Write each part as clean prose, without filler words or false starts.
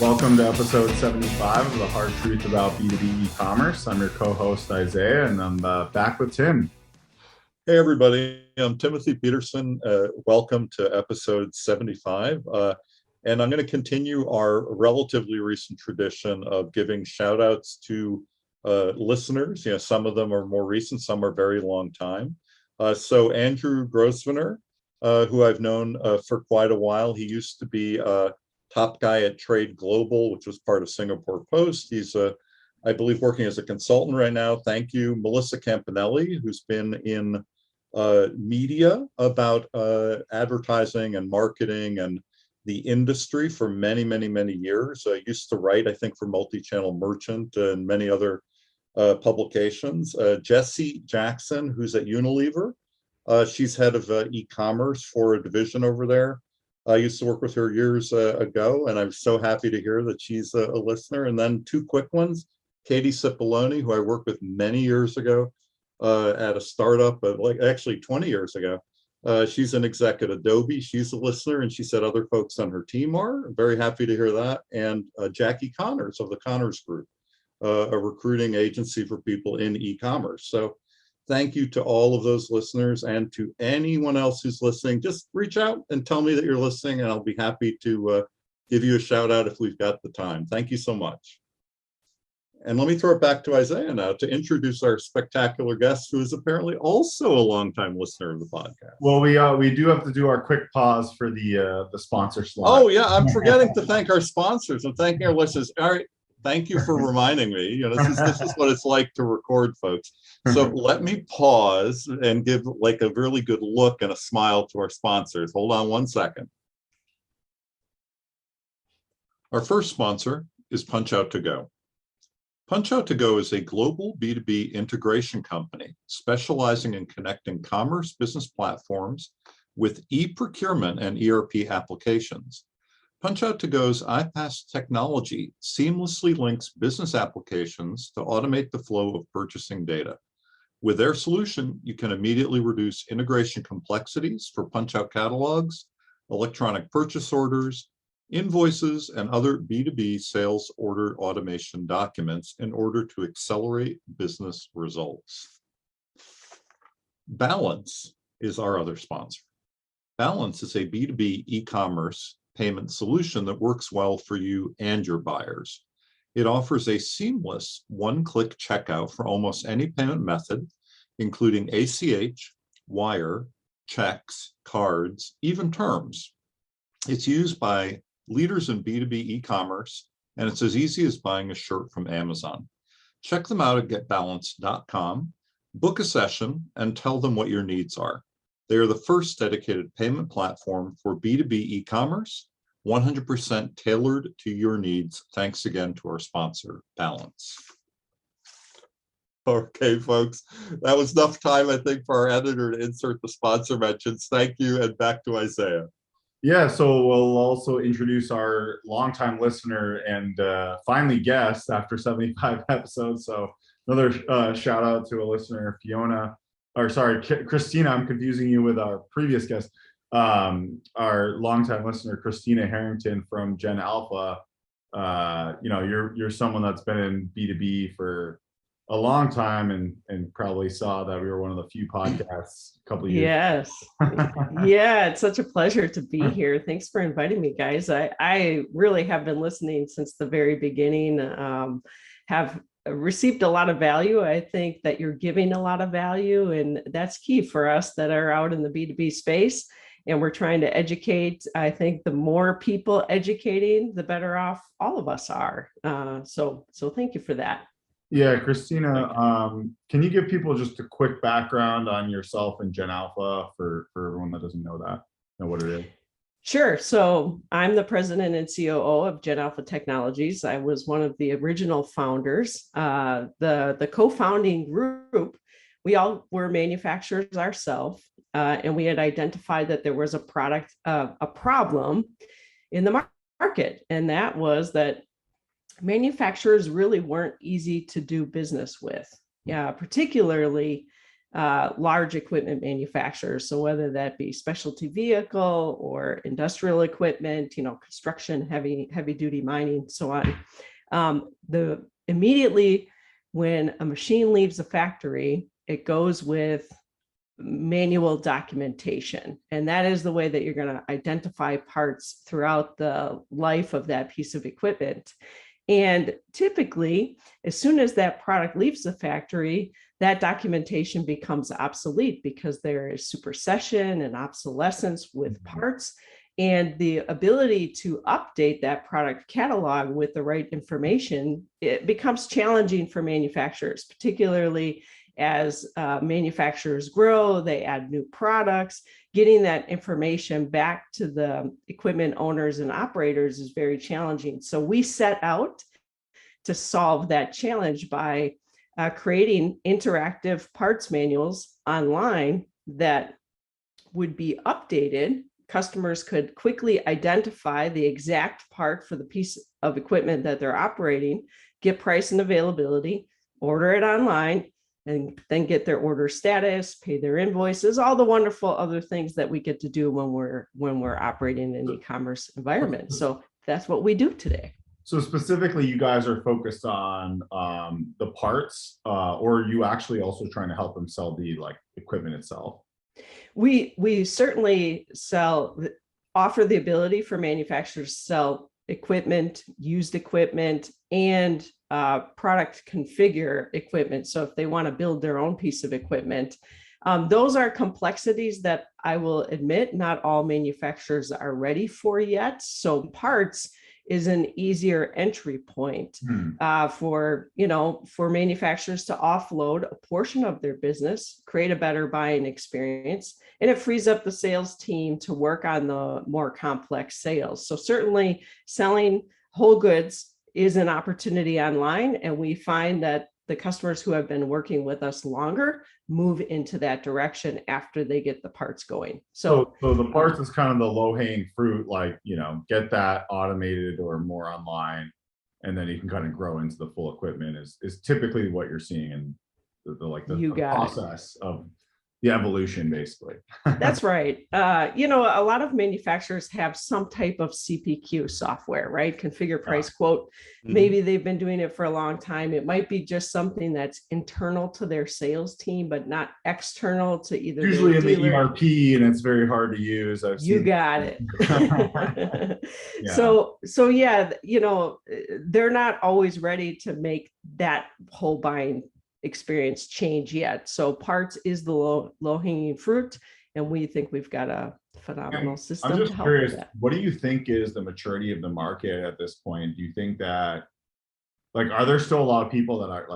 Welcome to episode 75 of the Hard Truth About B2B eCommerce. I'm your co-host Isaiah, and I'm back with Tim. Hey everybody, I'm Timothy Peterson. Welcome to episode 75. And I'm going to continue our relatively recent tradition of giving shout outs to listeners. You know, some of them are more recent, some are very long time. So Andrew Grosvenor, who I've known for quite a while, he used to be top guy at Trade Global, which was part of Singapore Post. He's, I believe, working as a consultant right now. Thank you. Melissa Campanelli, who's been in media about advertising and marketing and the industry for many, many, many years. I used to write, I think, for Multi-Channel Merchant and many other publications. Jessie Jackson, who's at Unilever. She's head of e-commerce for a division over there. I used to work with her years ago, and I'm so happy to hear that she's a listener. And then two quick ones, Katie Cipollone, who I worked with many years ago at a startup, but actually 20 years ago. She's an exec at Adobe. She's a listener, and she said other folks on her team are. I'm very happy to hear that. And Jackie Connors of the Connors Group, a recruiting agency for people in e-commerce. So thank you to all of those listeners, and to anyone else who's listening. Just reach out and tell me that you're listening, and I'll be happy to give you a shout out if we've got the time. Thank you so much. And let me throw it back to Isaiah now to introduce our spectacular guest, who is apparently also a longtime listener of the podcast. Well, we do have to do our quick pause for the sponsor slot. Oh yeah, I'm forgetting to thank our sponsors and thanking our listeners. All right, thank you for reminding me. You know, this is what it's like to record, folks. So let me pause and give like a really good look and a smile to our sponsors. Hold on one second. Our first sponsor is Punch Out To Go. Punch Out To Go is a global B2B integration company specializing in connecting commerce business platforms with e-procurement and ERP applications. Punch Out To Go's iPaaS technology seamlessly links business applications to automate the flow of purchasing data. With their solution, you can immediately reduce integration complexities for punch-out catalogs, electronic purchase orders, invoices, and other B2B sales order automation documents in order to accelerate business results. Balance is our other sponsor. Balance is a B2B e-commerce payment solution that works well for you and your buyers. It offers a seamless one-click checkout for almost any payment method, including ACH, wire, checks, cards, even terms. It's used by leaders in B2B e-commerce, and it's as easy as buying a shirt from Amazon. Check them out at getbalance.com, book a session, and tell them what your needs are. They are the first dedicated payment platform for B2B e-commerce, 100% tailored to your needs. Thanks again to our sponsor, Balance. Okay, folks, that was enough time, I think, for our editor to insert the sponsor mentions. Thank you, and back to Isaiah. Yeah, so we'll also introduce our longtime listener and finally guest after 75 episodes. So another shout out to a listener, Christina. I'm confusing you with our previous guest. Our longtime listener, Christina Harrington from Gen Alpha. You know, you're someone that's been in B2B for a long time and probably saw that we were one of the few podcasts a couple of years. Yes. Yeah, it's such a pleasure to be here. Thanks for inviting me, guys. I really have been listening since the very beginning, have received a lot of value. I think that you're giving a lot of value, and that's key for us that are out in the B2B space. And we're trying to educate. I think the more people educating, the better off all of us are. So thank you for that. Yeah, Christina, can you give people just a quick background on yourself and Gen Alpha for everyone that doesn't know what it is? Sure. So I'm the president and COO of Gen Alpha Technologies. I was one of the original founders. The co-founding group, we all were manufacturers ourselves, and we had identified that there was a problem in the market, and that was that manufacturers really weren't easy to do business with. Yeah, particularly large equipment manufacturers. So whether that be specialty vehicle or industrial equipment, construction, heavy duty mining, so on. Immediately when a machine leaves a factory, it goes with manual documentation. And that is the way that you're going to identify parts throughout the life of that piece of equipment. And typically, as soon as that product leaves the factory, that documentation becomes obsolete because there is supersession and obsolescence with parts. And the ability to update that product catalog with the right information, it becomes challenging for manufacturers, particularly as manufacturers grow, they add new products. Getting that information back to the equipment owners and operators is very challenging. So we set out to solve that challenge by creating interactive parts manuals online that would be updated. Customers could quickly identify the exact part for the piece of equipment that they're operating, get price and availability, order it online, and then get their order status, pay their invoices, all the wonderful other things that we get to do when we're operating in an e-commerce environment. So that's what we do today. So specifically, you guys are focused on the parts, or are you actually also trying to help them sell the equipment itself? We certainly offer the ability for manufacturers to sell equipment, used equipment, and product configure equipment. So if they want to build their own piece of equipment, those are complexities that I will admit not all manufacturers are ready for yet. So parts is an easier entry point for manufacturers to offload a portion of their business, create a better buying experience, and it frees up the sales team to work on the more complex sales. So certainly selling whole goods is an opportunity online, and we find that the customers who have been working with us longer move into that direction after they get the parts going. So the parts is kind of the low-hanging fruit, get that automated or more online, and then you can kind of grow into the full equipment is typically what you're seeing in the process of the evolution, basically. That's right. A lot of manufacturers have some type of CPQ software, right? Configure, price, quote. Maybe they've been doing it for a long time. It might be just something that's internal to their sales team, but not external to either. Usually in the ERP, and it's very hard to use. You got it. Yeah. So yeah, they're not always ready to make that whole buying experience change yet. So parts is the low-hanging fruit, and we think we've got a phenomenal system. I'm just to help curious, with that. what do you think is the maturity of the market at this point? Do you think that are there still a lot of people that are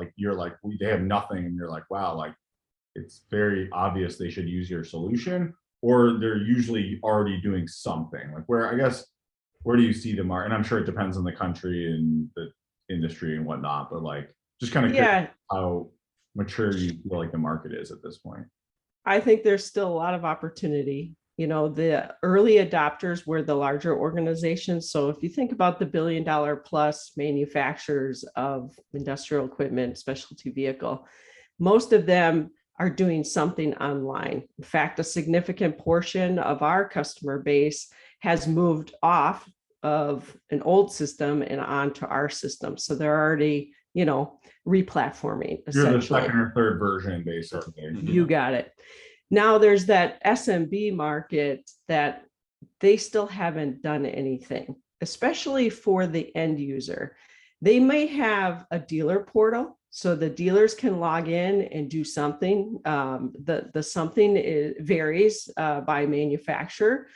they have nothing and you're like, wow, it's very obvious they should use your solution, or they're usually already doing something? Where do you see the market? And I'm sure it depends on the country and the industry and whatnot, but just kind of curious how mature you feel like the market is at this point. I think there's still a lot of opportunity. The early adopters were the larger organizations. So if you think about the $1 billion plus manufacturers of industrial equipment, specialty vehicle, most of them are doing something online. In fact, a significant portion of our customer base has moved off of an old system and onto our system. So they're already replatforming, essentially. You're the second or third version, basically. You got it. Now there's that SMB market that they still haven't done anything, especially for the end user. They may have a dealer portal, so the dealers can log in and do something. The something varies by manufacturer,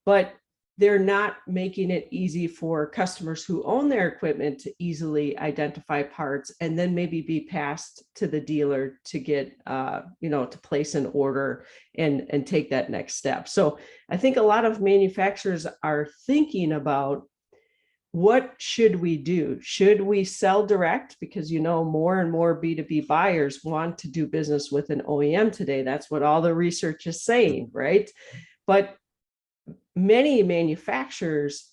but they're not making it easy for customers who own their equipment to easily identify parts and then maybe be passed to the dealer to get, to place an order and take that next step. So I think a lot of manufacturers are thinking about, what should we do? Should we sell direct? Because, more and more B2B buyers want to do business with an OEM today. That's what all the research is saying, right? But many manufacturers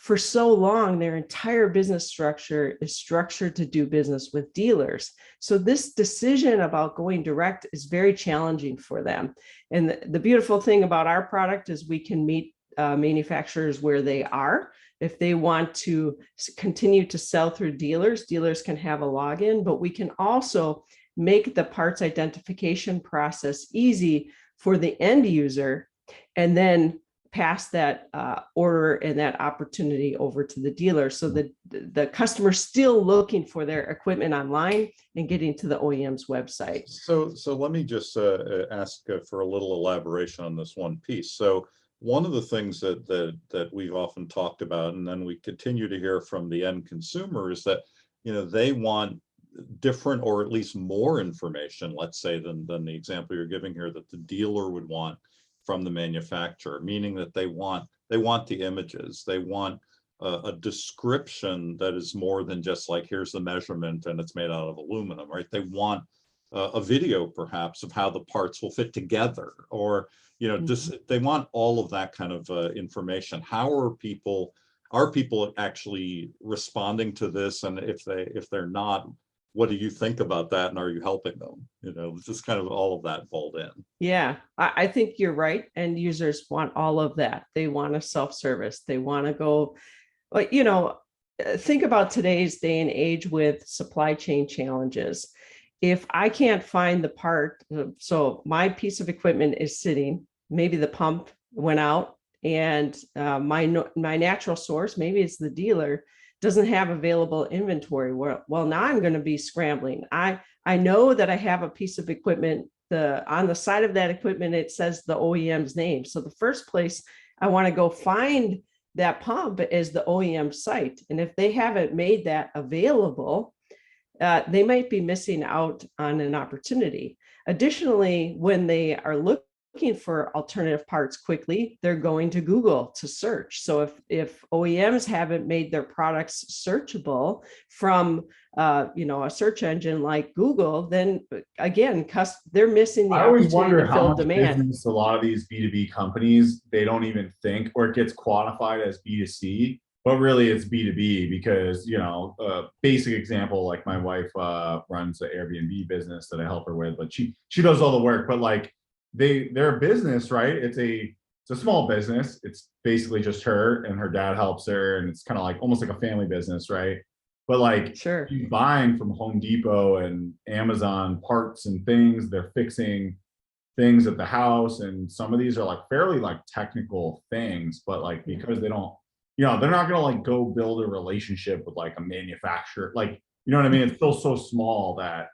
for so long, their entire business structure is structured to do business with dealers. So this decision about going direct is very challenging for them. And the beautiful thing about our product is we can meet manufacturers where they are. If they want to continue to sell through dealers, dealers can have a login, but we can also make the parts identification process easy for the end user, and then pass that order and that opportunity over to the dealer, so that the customer's still looking for their equipment online and getting to the OEM's website. So let me just ask for a little elaboration on this one piece. So one of the things that we've often talked about, and then we continue to hear from the end consumer, is that, you know, they want different, or at least more information, let's say, than the example you're giving here, that the dealer would want from the manufacturer, meaning that they want the images, they want a description that is more than just like, here's the measurement and it's made out of aluminum, right? They want a video perhaps of how the parts will fit together, or, you know, just they want all of that kind of information. How are people actually responding to this? And if they're not, what do you think about that? And are you helping them? You know, just kind of all of that fold in. Yeah, I think you're right. End users want all of that. They want a self-service. They want to go, but, you know, think about today's day and age with supply chain challenges. If I can't find the part, so my piece of equipment is sitting, maybe the pump went out, and my natural source, maybe it's the dealer, doesn't have available inventory. Well, now I'm going to be scrambling. I know that I have a piece of equipment, on the side of that equipment, it says the OEM's name. So the first place I want to go find that pump is the OEM site. And if they haven't made that available, they might be missing out on an opportunity. Additionally, when they are looking for alternative parts quickly, they're going to Google to search. So if OEMs haven't made their products searchable from you know, a search engine like Google, then again, they're missing the I always opportunity wonder to how fill much demand. business a lot of these B2B companies, they don't even think, or it gets quantified as B2C, but really it's B2B, because, you know, a basic example, like my wife runs an Airbnb business that I help her with, but she does all the work, but like, they're a business, right? It's a small business. It's basically just her, and her dad helps her, and it's kind of like almost like a family business, right? But like, Sure. she's buying from Home Depot and Amazon parts and things. They're fixing things at the house, and some of these are like fairly like technical things, but like, because they don't, you know, they're not gonna like go build a relationship with like a manufacturer, like, you know what I mean? It's still so small that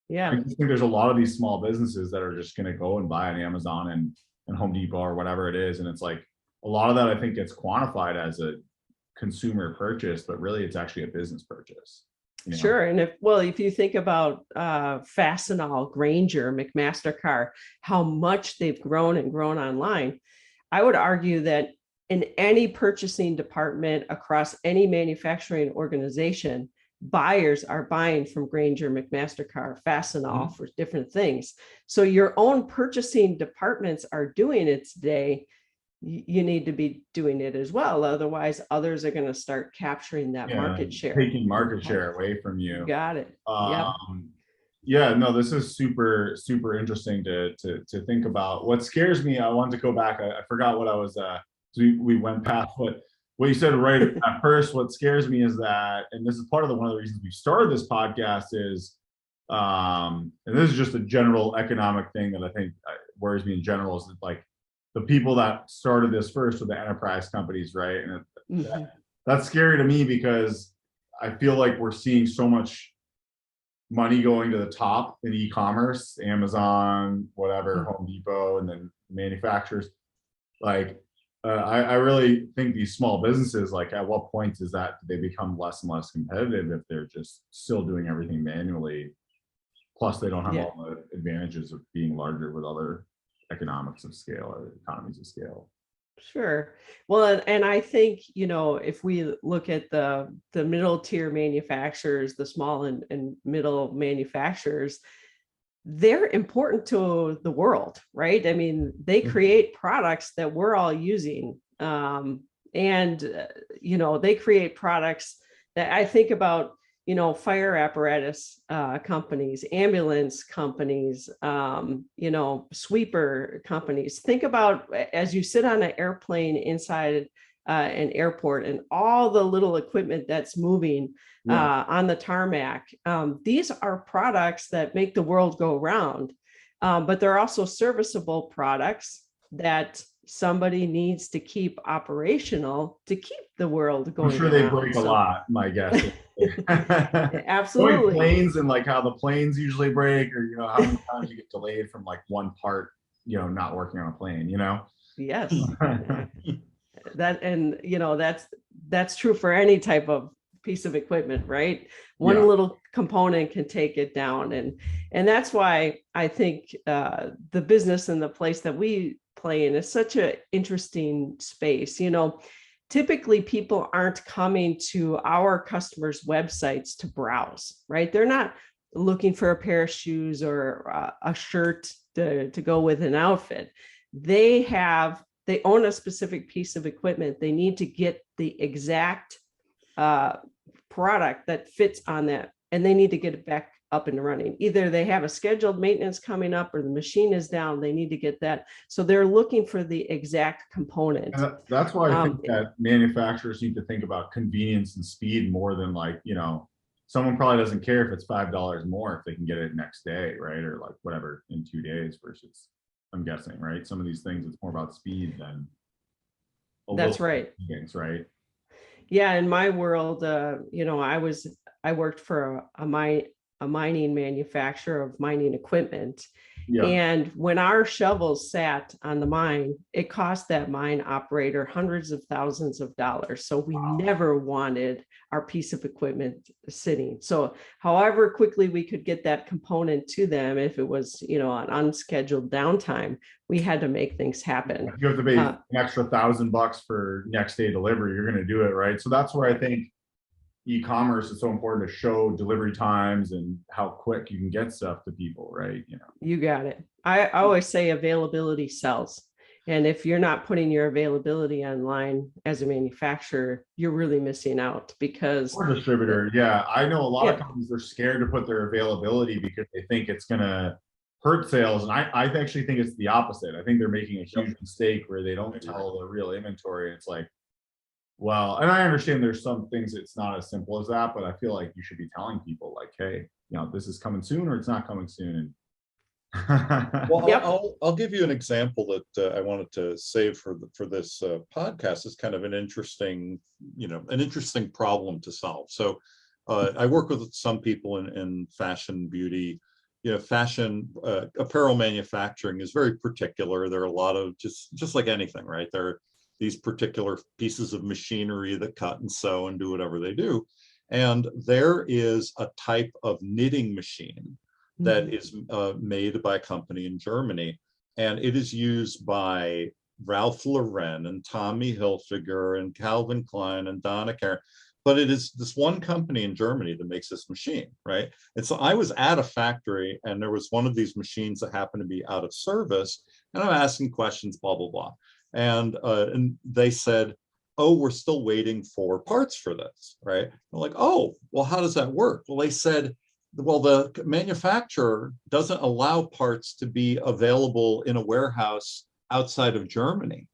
Yeah. I just think there's a lot of these small businesses that are just going to go and buy on Amazon and Home Depot or whatever it is. And it's like, a lot of that I think gets quantified as a consumer purchase, but really it's actually a business purchase. You know? Sure. And if you think about Fastenal, Grainger, McMaster-Carr, how much they've grown and grown online, I would argue that in any purchasing department across any manufacturing organization, buyers are buying from Grainger, McMaster-Carr, Fastenal for different things. So your own purchasing departments are doing it today. You need to be doing it as well. Otherwise, others are going to start capturing that market share. Taking market share away from you. You got it. Yeah, no, this is super, super interesting to think about. What scares me, I wanted to go back. I forgot what I was, we went past what you said right at first. What scares me is that, and this is part of one of the reasons we started this podcast, is, and this is just a general economic thing that I think worries me in general, is that like the people that started this first were the enterprise companies, right? And that's scary to me, because I feel like we're seeing so much money going to the top in e-commerce, Amazon, whatever, Home Depot, and then manufacturers. Like, I really think these small businesses, like, at what point is that they become less and less competitive if they're just still doing everything manually? Plus, they don't have all the advantages of being larger with other economics of scale or economies of scale. Sure. Well, and I think, you know, if we look at the middle tier manufacturers, the small and middle manufacturers, they're important to the world, right? I mean, they create products that we're all using. And, they create products that I think about, fire apparatus companies, ambulance companies, sweeper companies. Think about as you sit on an airplane inside an airport and all the little equipment that's moving on the tarmac. These are products that make the world go round, but they're also serviceable products that somebody needs to keep operational to keep the world going. I'm sure they break a lot, my guess. Absolutely. Planes and like how the planes usually break, or how many times you get delayed from like one part, not working on a plane, Yes. That's true for any type of piece of equipment, right? One little component can take it down. And that's why I think the business and the place that we play in is such an interesting space. Typically people aren't coming to our customers' websites to browse, right? They're not looking for a pair of shoes or a shirt to go with an outfit. They own a specific piece of equipment. They need to get the exact product that fits on that, and they need to get it back up and running. Either they have a scheduled maintenance coming up or the machine is down. They need to get that. So they're looking for the exact component. That's why I think that manufacturers need to think about convenience and speed more than someone probably doesn't care if it's $5 more if they can get it next day, right? Or like whatever in 2 days versus, I'm guessing, right? Some of these things, it's more about speed than. That's right. Things, right? Yeah, in my world, I worked for a mining manufacturer of mining equipment. Yeah. And when our shovels sat on the mine, it cost that mine operator hundreds of thousands of dollars. So we never wanted our piece of equipment sitting. So however quickly we could get that component to them, if it was, an unscheduled downtime, we had to make things happen. If you have to pay an extra $1,000 for next day delivery, you're going to do it, right? So that's where I think e-commerce is so important, to show delivery times and how quick you can get stuff to people, right? You got it. I always say availability sells. And if you're not putting your availability online as a manufacturer, you're really missing out, because or distributor. Yeah. I know a lot of companies, they're scared to put their availability because they think it's going to hurt sales. And I actually think it's the opposite. I think they're making a huge mistake where they don't tell the real inventory. It's like, well, and I understand there's some things it's not as simple as that, but I feel like you should be telling people like, hey, this is coming soon or it's not coming soon. Well, I'll give you an example that I wanted to save for this podcast. Is kind of an interesting problem to solve. So I work with some people in fashion, beauty. Fashion apparel manufacturing is very particular. There are a lot of just like anything, right? There are these particular pieces of machinery that cut and sew and do whatever they do. And there is a type of knitting machine that is made by a company in Germany. And it is used by Ralph Lauren and Tommy Hilfiger and Calvin Klein and Donna Karan. But it is this one company in Germany that makes this machine, right? And so I was at a factory and there was one of these machines that happened to be out of service. And I'm asking questions, blah, blah, blah. And they said, oh, we're still waiting for parts for this, right? I'm like, oh, well, how does that work? Well, they said, well, the manufacturer doesn't allow parts to be available in a warehouse outside of Germany.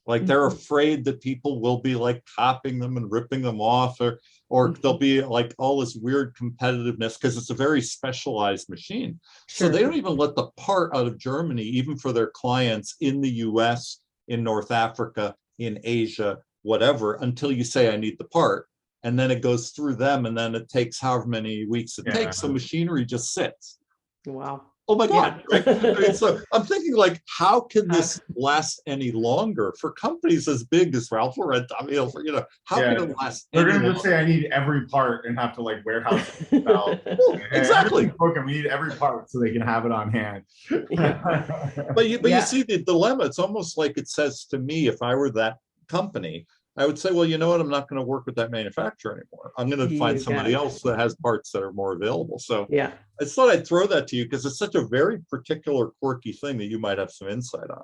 Like they're afraid that people will be like copying them and ripping them off, or there'll be like all this weird competitiveness because it's a very specialized machine. Sure. So they don't even let the part out of Germany, even for their clients in the US, in North Africa, in Asia, whatever, until you say, I need the part. And then it goes through them, and then it takes however many weeks it takes. So machinery just sits. Wow. Oh my God. Right? I mean, so I'm thinking like, how can this last any longer for companies as big as Ralph Lauren, Tommy Hilfiger, how can it last? They're going to just say, I need every part and have to like warehouse it. Exactly. We need every part so they can have it on hand. But you see the dilemma. It's almost like it says to me, if I were that company, I would say, well, you know what? I'm not going to work with that manufacturer anymore. I'm going to find somebody else that has parts that are more available. So I just thought I'd throw that to you because it's such a very particular, quirky thing that you might have some insight on.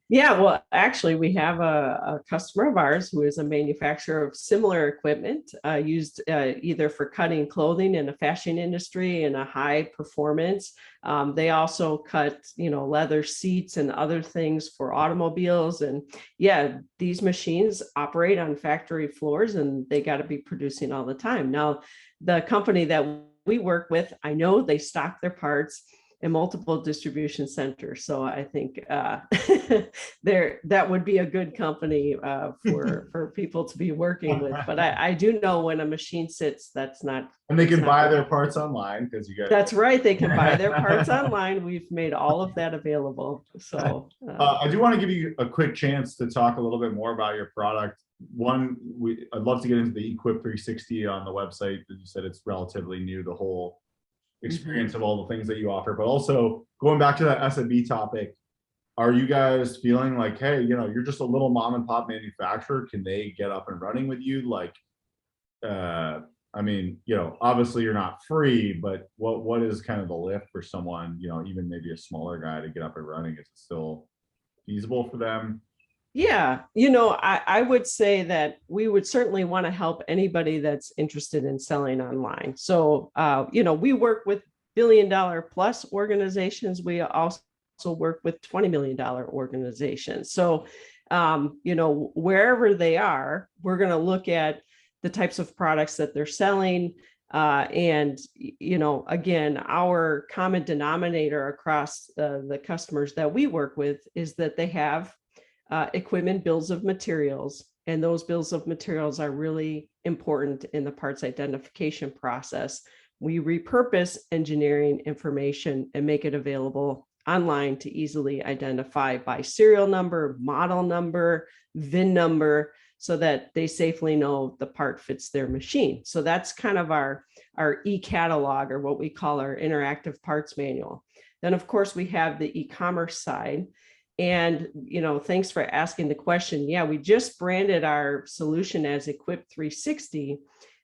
Yeah, well, actually, we have a customer of ours who is a manufacturer of similar equipment used either for cutting clothing in the fashion industry and a high performance. They also cut, leather seats and other things for automobiles. And yeah, these machines operate on factory floors and they got to be producing all the time. Now, the company that we work with, I know they stock their parts in multiple distribution centers. So I think that would be a good company for people to be working with. But I do know when a machine sits, that's not. And they can buy their parts online because you guys. That's right. They can buy their parts online. We've made all of that available. So I do want to give you a quick chance to talk a little bit more about your product. One, I'd love to get into the Equip 360 on the website. As you said, it's relatively new, the whole experience of all the things that you offer, but also going back to that SMB topic, are you guys feeling like, hey, you're just a little mom and pop manufacturer, can they get up and running with you? Like, I mean, obviously you're not free, but what is kind of the lift for someone, even maybe a smaller guy to get up and running? Is it still feasible for them? Yeah, I would say that we would certainly want to help anybody that's interested in selling online. So, we work with $1 billion plus organizations. We also work with $20 million organizations. So, wherever they are, we're going to look at the types of products that they're selling. And, again, our common denominator across the customers that we work with is that they have equipment bills of materials, and those bills of materials are really important in the parts identification process. We repurpose engineering information and make it available online to easily identify by serial number, model number, VIN number, so that they safely know the part fits their machine. So that's kind of our e-catalog, or what we call our interactive parts manual. Then, of course, we have the e-commerce side. And, thanks for asking the question. Yeah, we just branded our solution as Equip 360.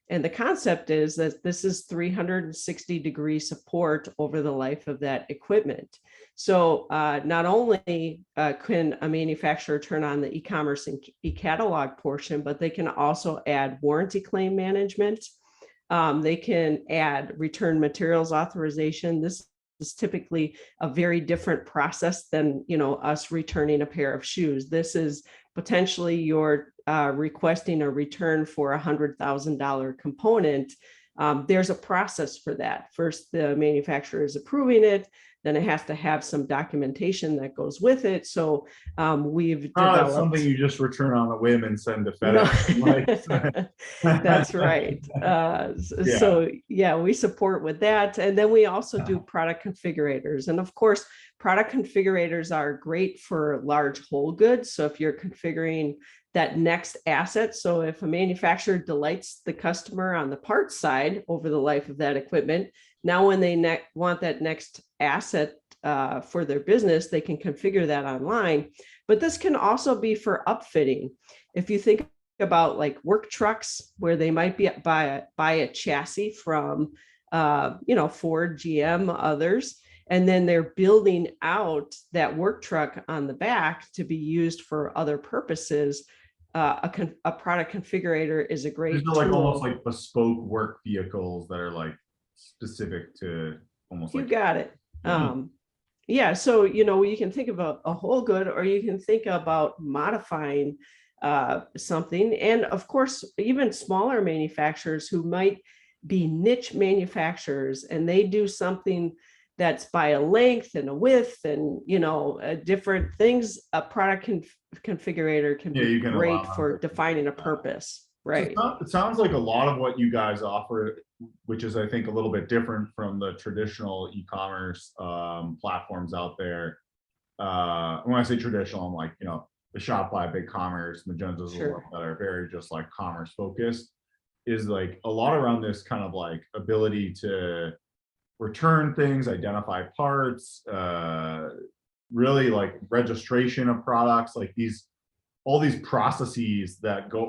And the concept is that this is 360-degree support over the life of that equipment. So not only can a manufacturer turn on the e-commerce and e-catalog portion, but they can also add warranty claim management. They can add return materials authorization. This is typically a very different process than us returning a pair of shoes. This is potentially you're requesting a return for $100,000 component. There's a process for that. First, the manufacturer is approving it. Then it has to have some documentation that goes with it. So we've developed something you just return on a whim and send to FedEx. That's right. So yeah, we support with that. And then we also do product configurators. And of course, product configurators are great for large whole goods. So if you're configuring that next asset, so if a manufacturer delights the customer on the parts side over the life of that equipment, now when they want that next asset for their business, they can configure that online. But this can also be for upfitting. If you think about like work trucks, where they might be buy a chassis from Ford, GM, others, and then they're building out that work truck on the back to be used for other purposes. A product configurator is a great tool. Like almost like bespoke work vehicles that are like specific to almost. You got it. Yeah, so you can think about a whole good, or you can think about modifying something. And of course, even smaller manufacturers who might be niche manufacturers, and they do something that's by a length and a width and different things, a product configurator can be great for defining a purpose. Right. So it sounds like a lot of what you guys offer, which is I think a little bit different from the traditional e-commerce platforms out there. When I say traditional, I'm like, the Shopify, BigCommerce, Magentas, that are very just like commerce focused, is like a lot around this kind of like ability to return things, identify parts, really like registration of products, like all these processes that go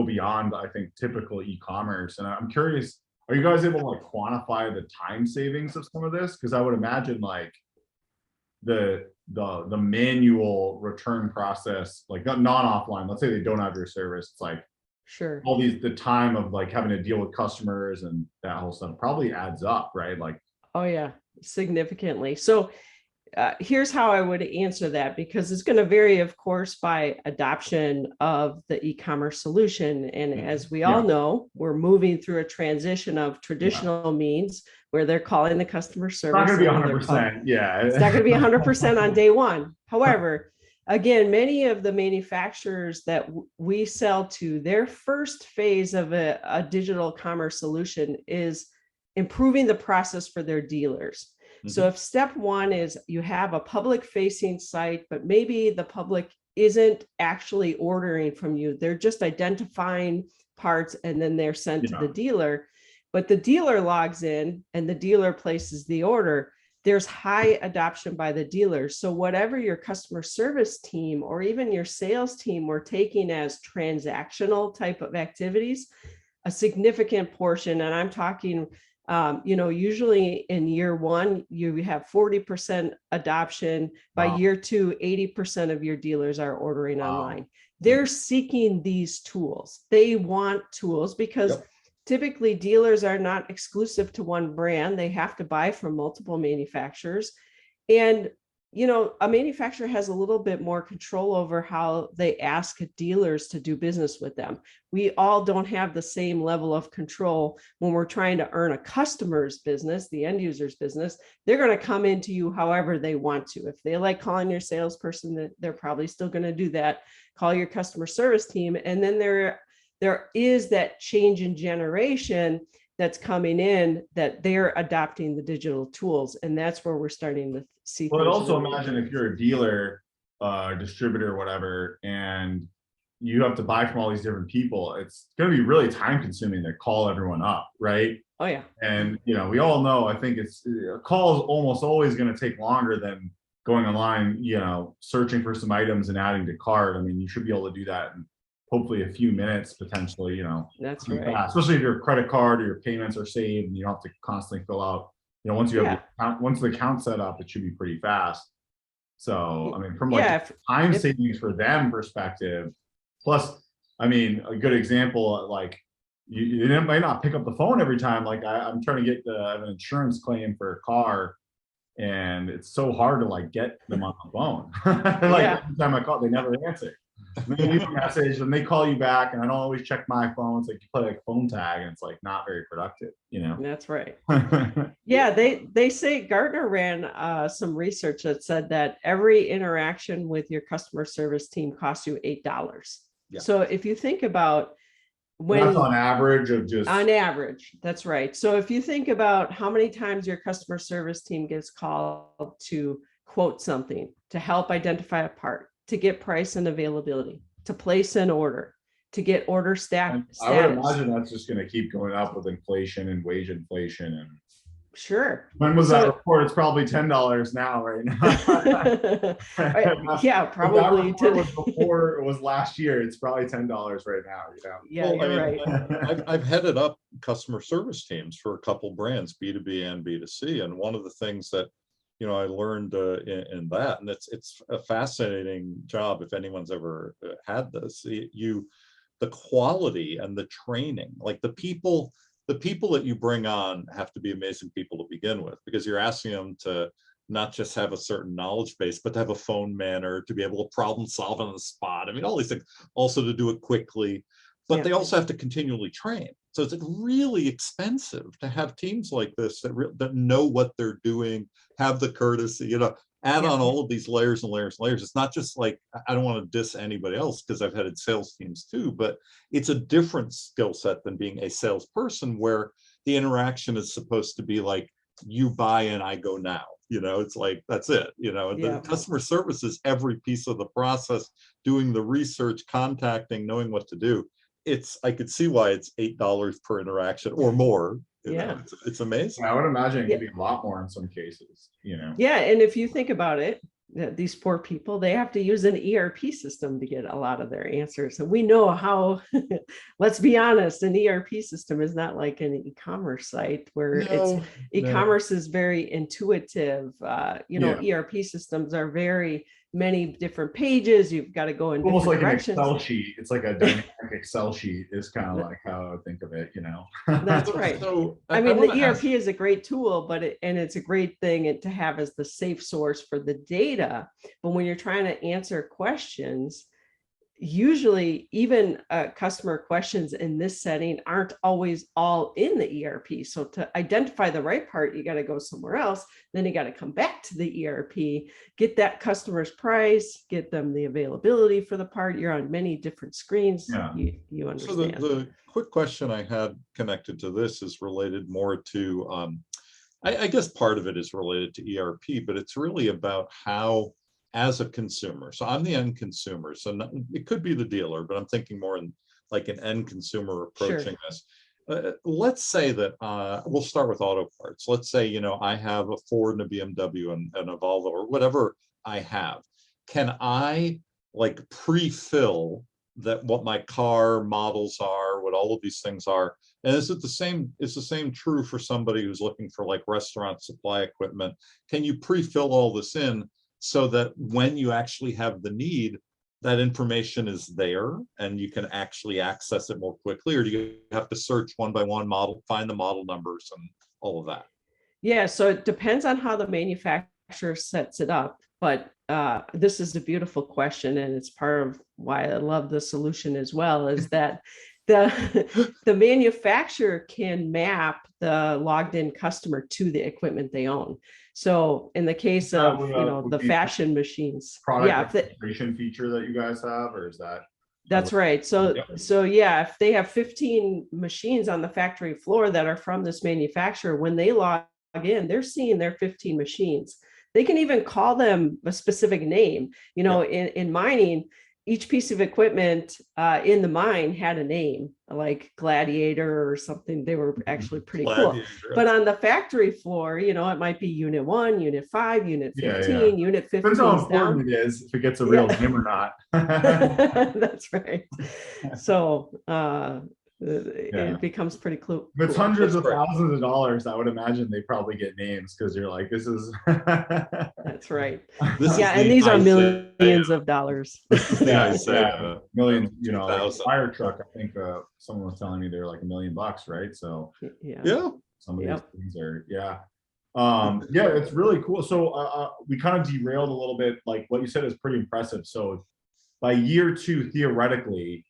beyond, I think, typical e-commerce. And I'm curious are you guys able to like quantify the time savings of some of this? Because I would imagine like the manual return process, like non-offline, let's say they don't have your service, it's like Sure. all the time of like having to deal with customers and that whole stuff probably adds up, right? Like, Oh yeah, significantly. So here's how I would answer that, because it's going to vary, of course, by adoption of the e-commerce solution. And as we all know, we're moving through a transition of traditional means where they're calling the customer service. It's not going to be 100%. Yeah. It's not going to be 100% on day one. However, again, many of the manufacturers that we sell to, their first phase of a digital commerce solution is improving the process for their dealers. So if step one is you have a public facing site, but maybe the public isn't actually ordering from you, they're just identifying parts and then they're sent to the dealer, but the dealer logs in and the dealer places the order, there's high adoption by the dealers. So whatever your customer service team or even your sales team were taking as transactional type of activities, a significant portion, and I'm talking usually in year one, you have 40% adoption. By year two, 80% of your dealers are ordering online. They're seeking these tools. They want tools because typically dealers are not exclusive to one brand. They have to buy from multiple manufacturers. And a manufacturer has a little bit more control over how they ask dealers to do business with them. We all don't have the same level of control when we're trying to earn a customer's business, the end user's business. They're going to come into you however they want to. If they like calling your salesperson, they're probably still going to do that. Call your customer service team. And then there is that change in generation that's coming in, that they're adopting the digital tools. And that's where we're starting to see. Well, also imagine if you're a dealer, distributor, whatever, and you have to buy from all these different people, it's going to be really time consuming to call everyone up, right? Oh yeah. And, we all know, I think a call is almost always going to take longer than going online, searching for some items and adding to cart. I mean, you should be able to do that in hopefully a few minutes, potentially, That's right. Especially if your credit card or your payments are saved and you don't have to constantly fill out, once you have once the account set up, it should be pretty fast. So, I mean, from like time savings for them perspective, plus, I mean, a good example, like you might not pick up the phone every time. Like I'm trying to get an insurance claim for a car, and it's so hard to like get them on the phone. Every time I call, they never answer. They leave a message and they call you back, and I don't always check my phone. It's like you play like phone tag, and it's like not very productive, That's right. Yeah, they say Gartner ran some research that said that every interaction with your customer service team costs you $8. So if you think about that's on average on average, that's right. So if you think about how many times your customer service team gets called to quote something, to help identify a part, to get price and availability, to place an order, to get order status. I would imagine that's just going to keep going up with inflation and wage inflation. And sure. When was that report? It's probably $10 now, right now. Yeah, probably. Before it was last year, it's probably $10 right now. Yeah, you're right. I've headed up customer service teams for a couple brands, B2B and B2C, and one of the things that I learned in that, and it's a fascinating job if anyone's ever had this. The quality and the training, like the people that you bring on have to be amazing people to begin with, because you're asking them to not just have a certain knowledge base, but to have a phone manner, to be able to problem solve on the spot. I mean, all these things, also to do it quickly, but they also have to continually train. So it's like really expensive to have teams like this that know what they're doing, have the courtesy, add on all of these layers and layers and layers. It's not just like, I don't want to diss anybody else because I've headed sales teams too, but it's a different skill set than being a salesperson, where the interaction is supposed to be like, you buy and I go now. It's like, that's it. The customer service is every piece of the process, doing the research, contacting, knowing what to do. I could see why it's $8 per interaction or more. It's amazing. I would imagine it could be a lot more in some cases. Yeah, and if you think about it, these poor people, they have to use an ERP system to get a lot of their answers. And we know how, let's be honest, an ERP system is not like an e-commerce site where e-commerce is very intuitive. ERP systems are very many different pages. You've got to go in almost like directions. an Excel sheet. It's like a dynamic Excel sheet is kind of like how I would think of it, That's right. So I mean, the ERP is a great tool, but it's a great thing to have as the safe source for the data. But when you're trying to answer questions, usually even customer questions in this setting aren't always all in the ERP. So to identify the right part, you got to go somewhere else. Then you got to come back to the ERP, get that customer's price, get them the availability for the part. You're on many different screens. Yeah. You understand. So the quick question I had connected to this is related more to, I guess part of it is related to ERP, but it's really about how, as a consumer, so I'm the end consumer, so it could be the dealer, but I'm thinking more in like an end consumer approaching this. Let's say that we'll start with auto parts. Let's say, I have a Ford and a BMW and a Volvo or whatever I have. Can I like pre-fill that what my car models are, what all of these things are? And is the same true for somebody who's looking for like restaurant supply equipment? Can you pre-fill all this in so that when you actually have the need, that information is there and you can actually access it more quickly? Or do you have to search one by one model, find the model numbers and all of that? Yeah, so it depends on how the manufacturer sets it up. But this is a beautiful question, and it's part of why I love the solution as well, is that the manufacturer can map the logged in customer to the equipment they own. So in the case of the fashion machines, product registration feature that you guys have, or is that? That's right. So yeah, if they have 15 machines on the factory floor that are from this manufacturer, when they log in, they're seeing their 15 machines. They can even call them a specific name. In mining, each piece of equipment in the mine had a name, like Gladiator or something. They were actually pretty cool. But on the factory floor, it might be Unit 1, Unit 5, Unit 15, Unit 15. Depends how important it is, if it gets a real name or not. That's right. So it becomes pretty cool. If it's hundreds of thousands of dollars, I would imagine they probably get names because you're like, this is. That's right. And these are millions of dollars. Millions. Fire truck. I think someone was telling me they're like $1 million, right? So some of these things are it's really cool. So we kind of derailed a little bit. Like what you said is pretty impressive. So by year 2, theoretically,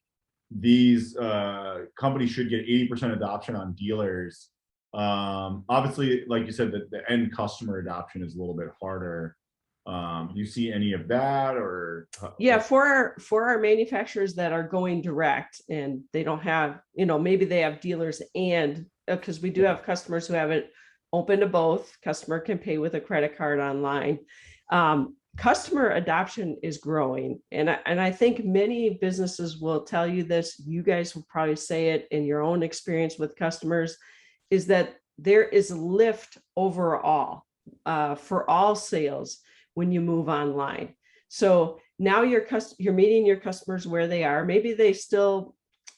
these companies should get 80% adoption on dealers. Obviously, like you said, the end customer adoption is a little bit harder. Do you see any of that, or? For our manufacturers that are going direct and they don't have, maybe they have dealers, and because we do have customers who have it open to both. Customer can pay with a credit card online. Customer adoption is growing. And I think many businesses will tell you this, you guys will probably say it in your own experience with customers, is that there is a lift overall for all sales when you move online. So now you're meeting your customers where they are. Maybe they still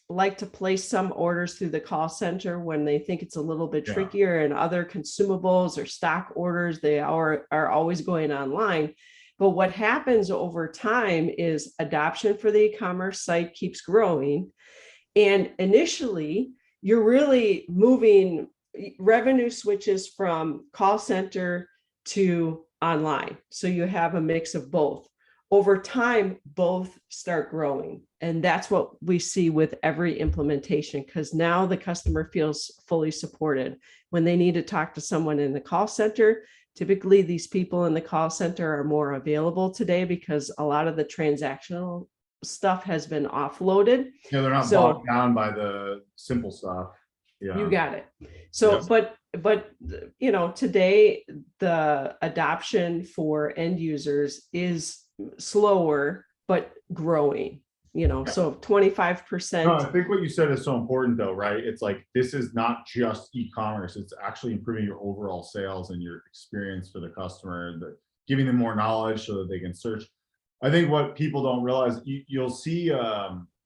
like to place some orders through the call center when they think it's a little bit trickier, and other consumables or stock orders, they are always going online. But what happens over time is adoption for the e-commerce site keeps growing. And initially, you're really moving revenue switches from call center to online. So you have a mix of both. Over time, both start growing. And that's what we see with every implementation, because now the customer feels fully supported. When they need to talk to someone in the call center, typically these people in the call center are more available today because a lot of the transactional stuff has been offloaded. Yeah, they're not bogged down by the simple stuff. Yeah. You got it. So, but today the adoption for end users is slower, but growing. So 25%. No, I think what you said is so important though, right? It's like, this is not just e-commerce. It's actually improving your overall sales and your experience for the customer. giving them more knowledge so that they can search. I think what people don't realize, you'll see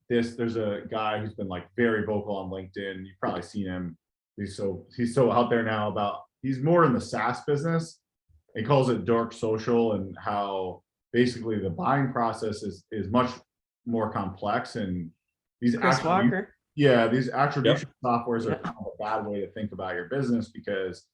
there's a guy who's been like very vocal on LinkedIn. You've probably seen him. He's so out there now about, he's more in the SaaS business. He calls it dark social, and how basically the buying process is much more complex, and these Chris Walker. these attribution softwares are kind of a bad way to think about your business, because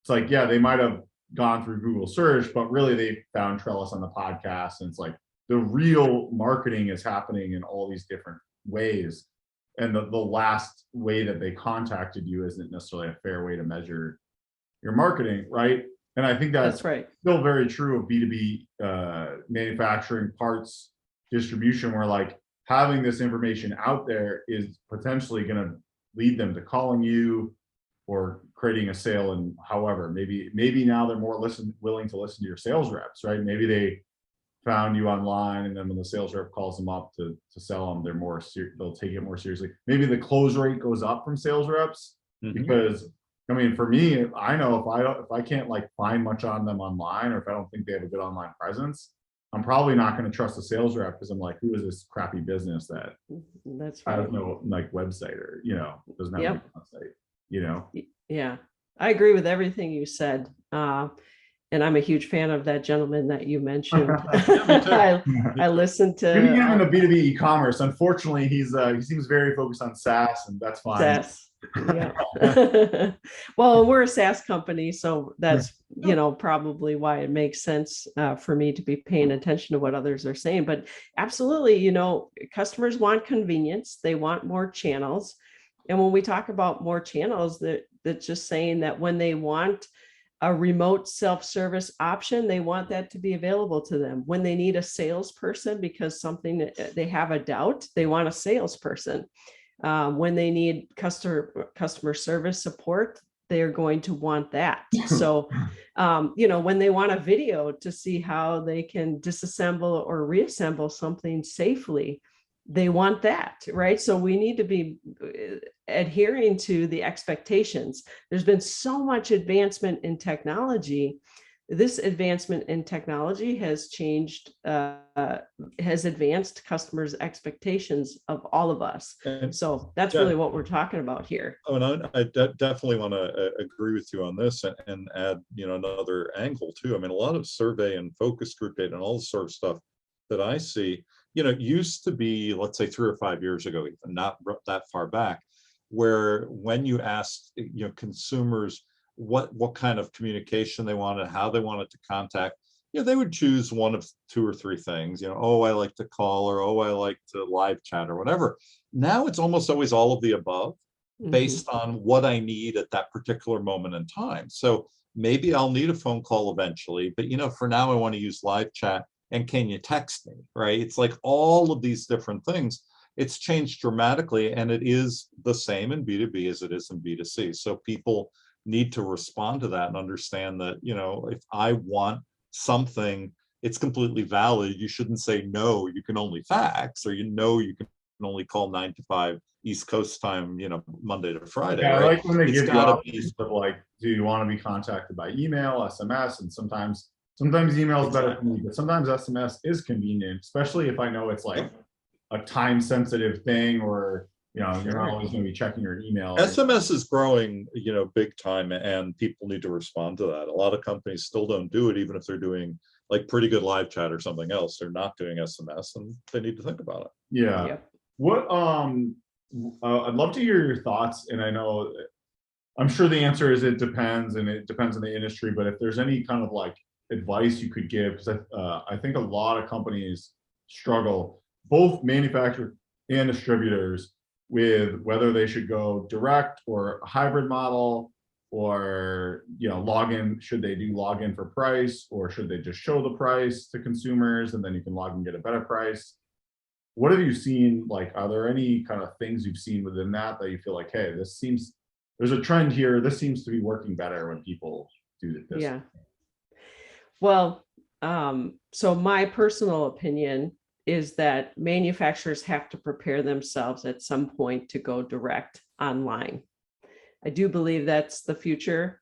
it's like, yeah, they might have gone through Google search, but really they found Trellis on the podcast. And it's like the real marketing is happening in all these different ways. And the last way that they contacted you isn't necessarily a fair way to measure your marketing, right? And I think that's right. Still very true of B2B manufacturing, parts, distribution, where like having this information out there is potentially going to lead them to calling you or creating a sale. And however, maybe now they're more willing to listen to your sales reps, right? Maybe they found you online, and then when the sales rep calls them up to sell them, they'll take it more seriously. Maybe the close rate goes up from sales reps, because I mean, for me, I know if I can't like find much on them online, or if I don't think they have a good online presence, I'm probably not going to trust a sales rep, because I'm like, who is this crappy business that has no like website, or doesn't have a website, Yeah, I agree with everything you said. And I'm a huge fan of that gentleman that you mentioned. I listened to him in the B2B e-commerce. Unfortunately, he seems very focused on SaaS, and that's fine. SaaS. Yeah. Well, we're a SaaS company, so that's probably why it makes sense for me to be paying attention to what others are saying. But absolutely, customers want convenience. They want more channels. And when we talk about more channels, that's just saying that when they want a remote self-service option, they want that to be available to them. When they need a salesperson because they have a doubt, they want a salesperson. When they need customer service support, they're going to want that. So, when they want a video to see how they can disassemble or reassemble something safely, they want that, right? So we need to be adhering to the expectations. There's been so much advancement in technology. This advancement in technology has advanced customers' expectations of all of us. And so that's really what we're talking about here. Oh, and I definitely want to agree with you on this, and add, another angle too. I mean, a lot of survey and focus group data and all the sort of stuff that I see, used to be, let's say 3 or 5 years ago, even not that far back, where when you asked, consumers what kind of communication they wanted, how they wanted to contact, they would choose one of 2 or 3 things. Oh, I like to call, or oh, I like to live chat, or whatever. Now it's almost always all of the above, based on what I need at that particular moment in time. So maybe I'll need a phone call eventually, but for now I want to use live chat. And can you text me, right? It's like all of these different things. It's changed dramatically, and it is the same in B2B as it is in B2C. So people need to respond to that and understand that, if I want something, it's completely valid. You shouldn't say, no, you can only fax, or you can only call 9 to 5 East Coast time, Monday to Friday. Yeah, right? I like when they give you options of like, do you want to be contacted by email, SMS, and sometimes email is better for me, but sometimes SMS is convenient, especially if I know it's like a time sensitive thing, or you're not always going to be checking your email. SMS is growing, big time, and people need to respond to that. A lot of companies still don't do it, even if they're doing like pretty good live chat or something else. They're not doing SMS, and they need to think about it. Yeah. What I'd love to hear your thoughts, and I'm sure the answer is it depends, and it depends on the industry. But if there's any kind of like advice you could give, because I think a lot of companies struggle, both manufacturers and distributors, with whether they should go direct or a hybrid model, or should they do login for price, or should they just show the price to consumers and then you can log in and get a better price? What have you seen? Like, are there any kind of things you've seen within that you feel like, hey, there's a trend here, this seems to be working better when people do this? Yeah. Well, so my personal opinion is that manufacturers have to prepare themselves at some point to go direct online. I do believe that's the future.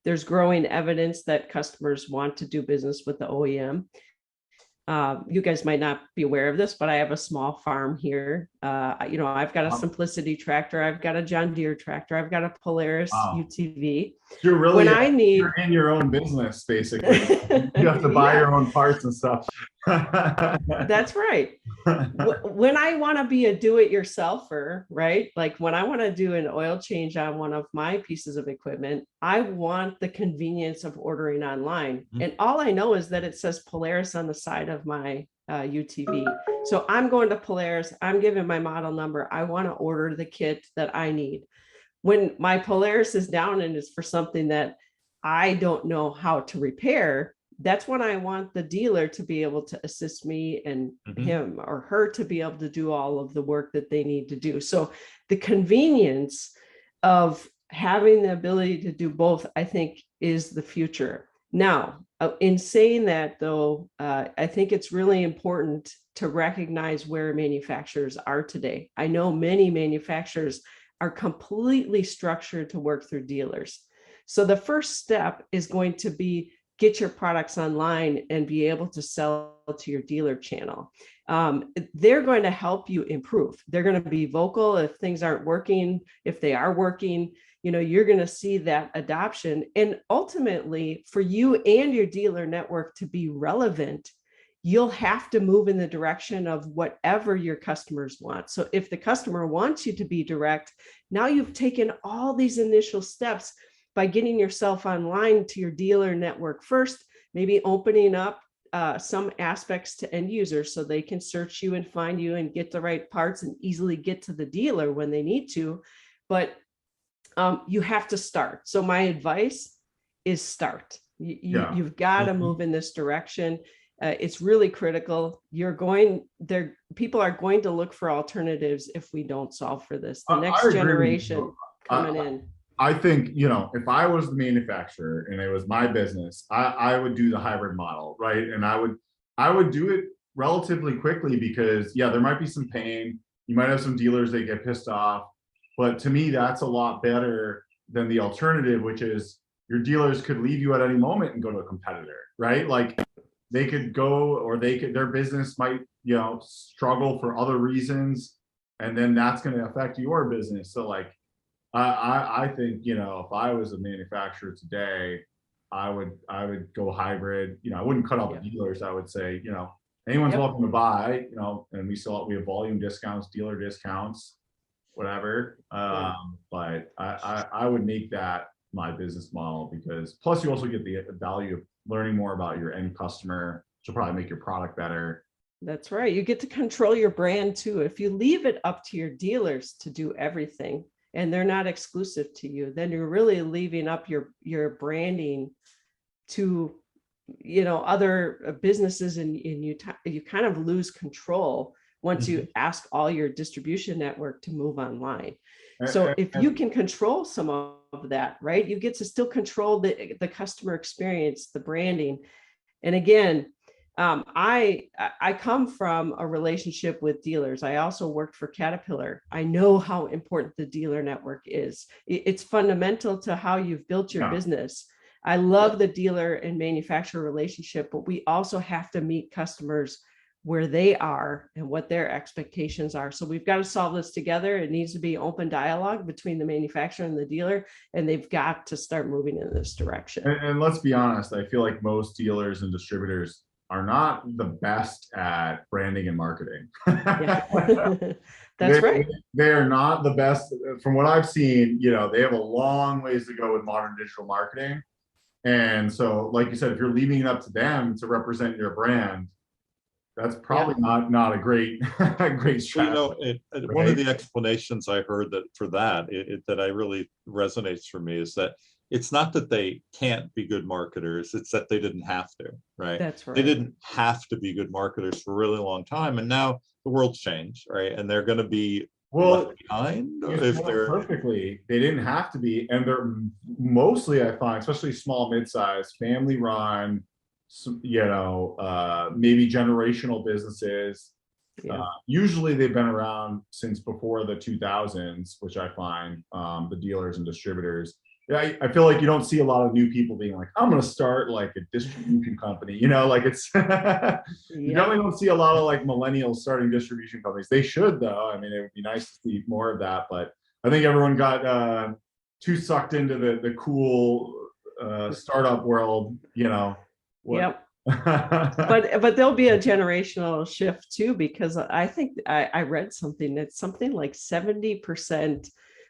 There's growing evidence that customers want to do business with the OEM. You guys might not be aware of this, but I have a small farm here. I've got a Simplicity tractor. I've got a John Deere tractor. I've got a Polaris UTV. You're really, you're in your own business, basically. You have to buy your own parts and stuff. That's right. When I want to be a do-it-yourselfer, right? Like when I want to do an oil change on one of my pieces of equipment, I want the convenience of ordering online. Mm-hmm. And all I know is that it says Polaris on the side of my UTV. So I'm going to Polaris. I'm giving my model number. I want to order the kit that I need. When my Polaris is down and it's for something that I don't know how to repair, that's when I want the dealer to be able to assist me and him or her to be able to do all of the work that they need to do. So the convenience of having the ability to do both, I think, is the future. Now, in saying that, though, I think it's really important to recognize where manufacturers are today. I know many manufacturers are completely structured to work through dealers. So the first step is going to be get your products online and be able to sell to your dealer channel. They're going to help you improve. They're going to be vocal if things aren't working. If they are working, you're going to see that adoption. And ultimately, for you and your dealer network to be relevant, you'll have to move in the direction of whatever your customers want. So if the customer wants you to be direct, now you've taken all these initial steps by getting yourself online to your dealer network first, maybe opening up some aspects to end users so they can search you and find you and get the right parts and easily get to the dealer when they need to. But you have to start. So my advice is start. You've got to move in this direction. It's really critical. People are going to look for alternatives if we don't solve for this. The next generation coming in. I think, if I was the manufacturer and it was my business, I would do the hybrid model, right? And I would do it relatively quickly because, there might be some pain. You might have some dealers that get pissed off. But to me, that's a lot better than the alternative, which is your dealers could leave you at any moment and go to a competitor, right? Like they could go, or their business might, struggle for other reasons. And then that's going to affect your business. So like, I think, if I was a manufacturer today, I would go hybrid. I wouldn't cut out the dealers. I would say, anyone's welcome to buy, and we have volume discounts, dealer discounts, whatever. But I would make that my business model, because plus you also get the value of learning more about your end customer, which will probably make your product better. That's right. You get to control your brand too. If you leave it up to your dealers to do everything, and they're not exclusive to you, then you're really leaving up your branding to, other businesses, and you kind of lose control once you ask all your distribution network to move online. So if you can control some of that, right, you get to still control the customer experience, the branding. And again, I come from a relationship with dealers. I also worked for Caterpillar. I know how important the dealer network is. It's fundamental to how you've built your business. I love the dealer and manufacturer relationship, but we also have to meet customers where they are and what their expectations are. So we've got to solve this together. It needs to be open dialogue between the manufacturer and the dealer, and they've got to start moving in this direction. And let's be honest, I feel like most dealers and distributors are not the best at branding and marketing. That's right. They are not the best. From what I've seen, they have a long ways to go with modern digital marketing. And so, like you said, if you're leaving it up to them to represent your brand, that's probably not a great strategy. Right? One of the explanations I heard that I really resonates for me is that it's not that they can't be good marketers, it's that they didn't have to, right? That's right. They didn't have to be good marketers for a really long time, and now the world's changed, right? And they're going to be left behind if they're perfectly. They didn't have to be, and they're mostly, I find, especially small, mid-sized, family-run, maybe generational businesses. Usually they've been around since before the 2000s, which I find, the dealers and distributors. I feel like you don't see a lot of new people being like, I'm going to start like a distribution company, you know, like it's, you definitely Yep. don't see a lot of like millennials starting distribution companies. They should though. I mean, it would be nice to see more of that, but I think everyone got too sucked into the cool startup world, you know, what. Yep. But there'll be a generational shift too, because I think I read something that's something like 70%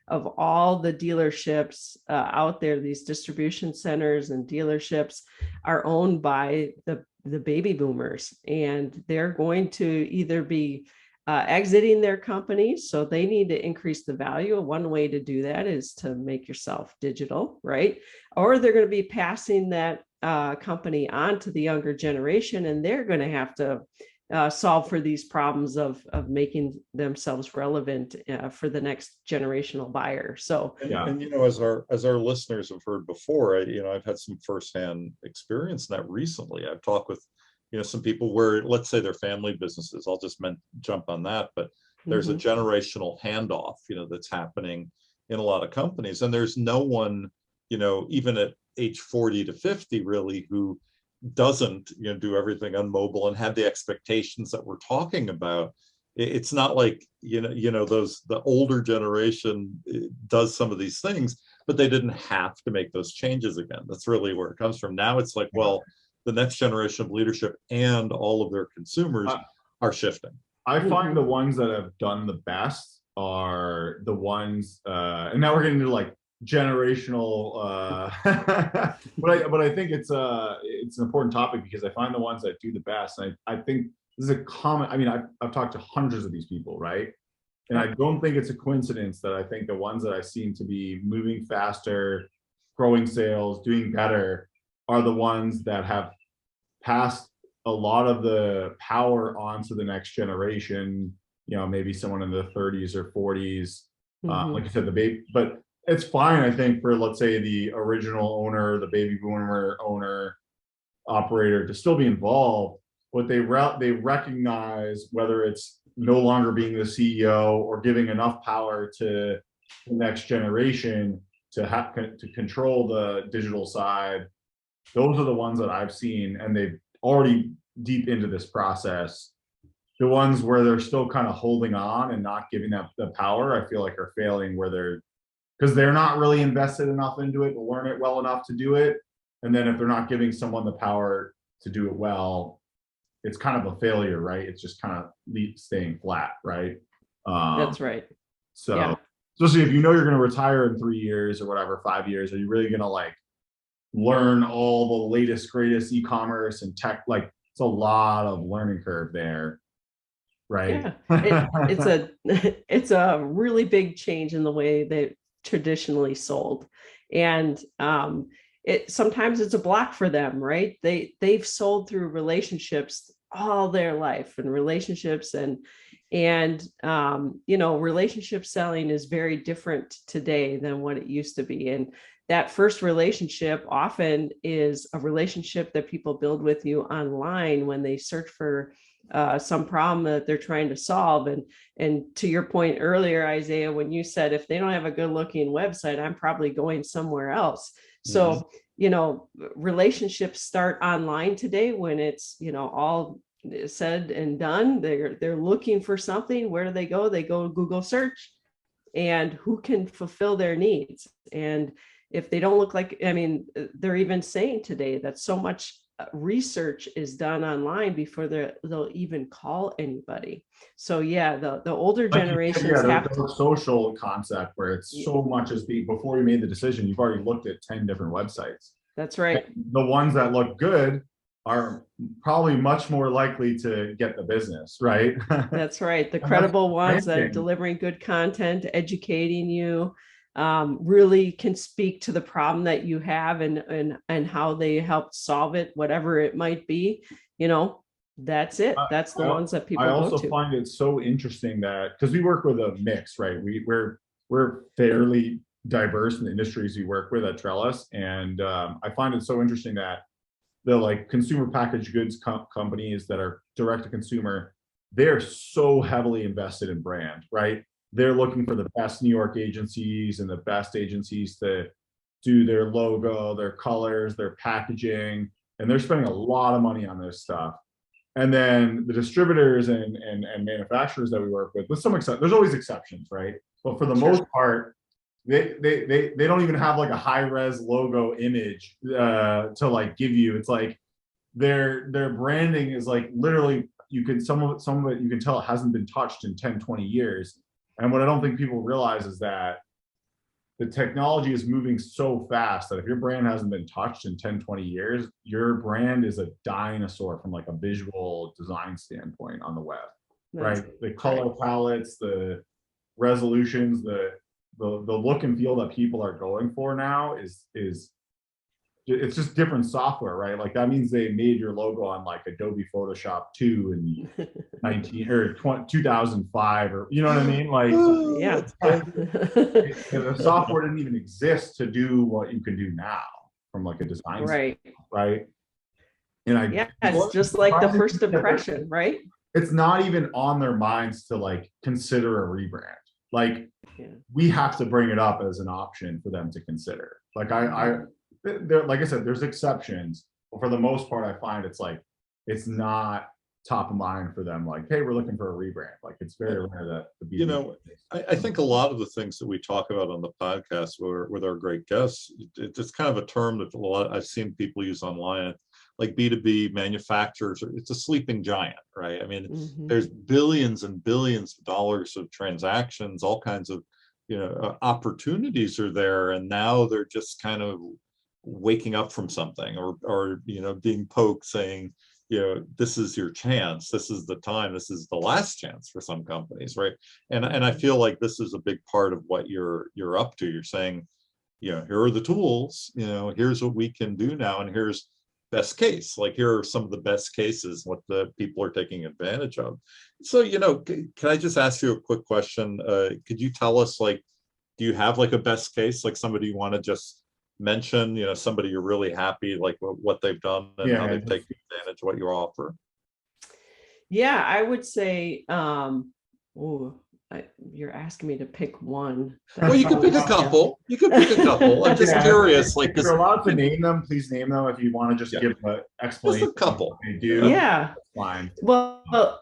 of all the dealerships out there, these distribution centers and dealerships, are owned by the baby boomers, and they're going to either be exiting their companies, so they need to increase the value. One way to do that is to make yourself digital, right? Or they're going to be passing that company on to the younger generation, and they're going to have to solve for these problems of making themselves relevant for the next generational buyer. So, and you know, as our listeners have heard before, I've had some firsthand experience in that recently. I've talked with, some people where, let's say, they're family businesses. I'll just jump on that, but there's a generational handoff, that's happening in a lot of companies, and there's no one, even at age 40 to 50, really, who doesn't do everything on mobile and have the expectations that we're talking about. It's not like the older generation does some of these things, but they didn't have to make those changes again. That's really where it comes from. Now it's like, well, the next generation of leadership and all of their consumers are shifting. I find the ones that have done the best are the ones, and now we're getting into like generational, but I think it's an important topic, because I find the ones that do the best. And I think this is a common, I mean, I've talked to hundreds of these people, right? And I don't think it's a coincidence that I think the ones that I seem to be moving faster, growing sales, doing better, are the ones that have passed a lot of the power on to the next generation, maybe someone in the 30s or 40s, like you said, the baby, but it's fine, I think, for, let's say, the original owner, the baby boomer owner, operator, to still be involved, but they recognize, whether it's no longer being the CEO or giving enough power to the next generation to control the digital side. Those are the ones that I've seen, and they've already deep into this process. The ones where they're still kind of holding on and not giving that the power, I feel like, are failing, where because they're not really invested enough into it to learn it well enough to do it. And then if they're not giving someone the power to do it well, it's kind of a failure, right? It's just kind of staying flat, right? That's right. So yeah. Especially if you're going to retire in 3 years or whatever, 5 years, are you really going to like learn all the latest, greatest e-commerce and tech? Like, it's a lot of learning curve there, right? Yeah, it's a really big change in the way they traditionally sold, and sometimes it's a block for them, right? They've sold through relationships all their life, and relationships and relationship selling is very different today than what it used to be. And that first relationship often is a relationship that people build with you online when they search for some problem that they're trying to solve. And to your point earlier, Isaiah, when you said, if they don't have a good looking website, I'm probably going somewhere else. So, relationships start online today, when it's, all said and done. They're looking for something. Where do they go? They go Google search, and who can fulfill their needs. And if they don't look like, they're even saying today that so much research is done online before they'll even call anybody. So yeah, the older generations have the social concept, where it's so much as before you made the decision, you've already looked at 10 different websites. That's right. And the ones that look good are probably much more likely to get the business, right? That's right. The credible ones that are delivering good content, educating you, really can speak to the problem that you have, and how they helped solve it, whatever it might be. That's it. That's the ones that people go to. I also find it so interesting that, because we work with a mix, right? We're fairly diverse in the industries we work with at Trellis, and I find it so interesting that the like consumer packaged goods companies that are direct to consumer, they're so heavily invested in brand, right? They're looking for the best New York agencies and the best agencies to do their logo, their colors, their packaging, and they're spending a lot of money on this stuff. And then the distributors and manufacturers that we work with some exceptions, there's always exceptions, right? But for the most part, they don't even have like a high res logo image to like give you. It's like their branding is like literally some of it you can tell it hasn't been touched in 10, 20 years. And what I don't think people realize is that the technology is moving so fast that if your brand hasn't been touched in 10, 20 years, your brand is a dinosaur from like a visual design standpoint on the web, right? The color palettes, the resolutions, the look and feel that people are going for now is it's just different software, right? Like that means they made your logo on like Adobe Photoshop 2 in 2005, or you know what I mean? Like, yeah, the software didn't even exist to do what you can do now from like a design right? Right. And it's just like the first impression, right? It's not even on their minds to like consider a rebrand. Like we have to bring it up as an option for them to consider. Like like I said, there's exceptions, but for the most part, I find it's not top of mind for them. Like, hey, we're looking for a rebrand. Like it's very rare that the B2B I think a lot of the things that we talk about on the podcast with our great guests, it's kind of a term that I've seen people use online, like B2B manufacturers. It's a sleeping giant, right? I mean, there's billions and billions of dollars of transactions, all kinds of opportunities are there, and now they're just kind of waking up from something, or being poked, saying, this is your chance, this is the time, this is the last chance for some companies, right? And I feel like this is a big part of what you're up to. You're saying, here are the tools, here's what we can do now, and here's best case. Like here are some of the best cases, what the people are taking advantage of. So, can I just ask you a quick question? Could you tell us, like, do you have like a best case, like somebody you want to just mention, somebody you're really happy, like what they've done and how they've taken advantage of what you offer? Yeah, I would say, you're asking me to pick one. Well, you can pick a couple. I'm just curious. Like, if you're allowed to name them, please name them. If you want to just give an explanation, just a couple. They do. Yeah. Fine. Well,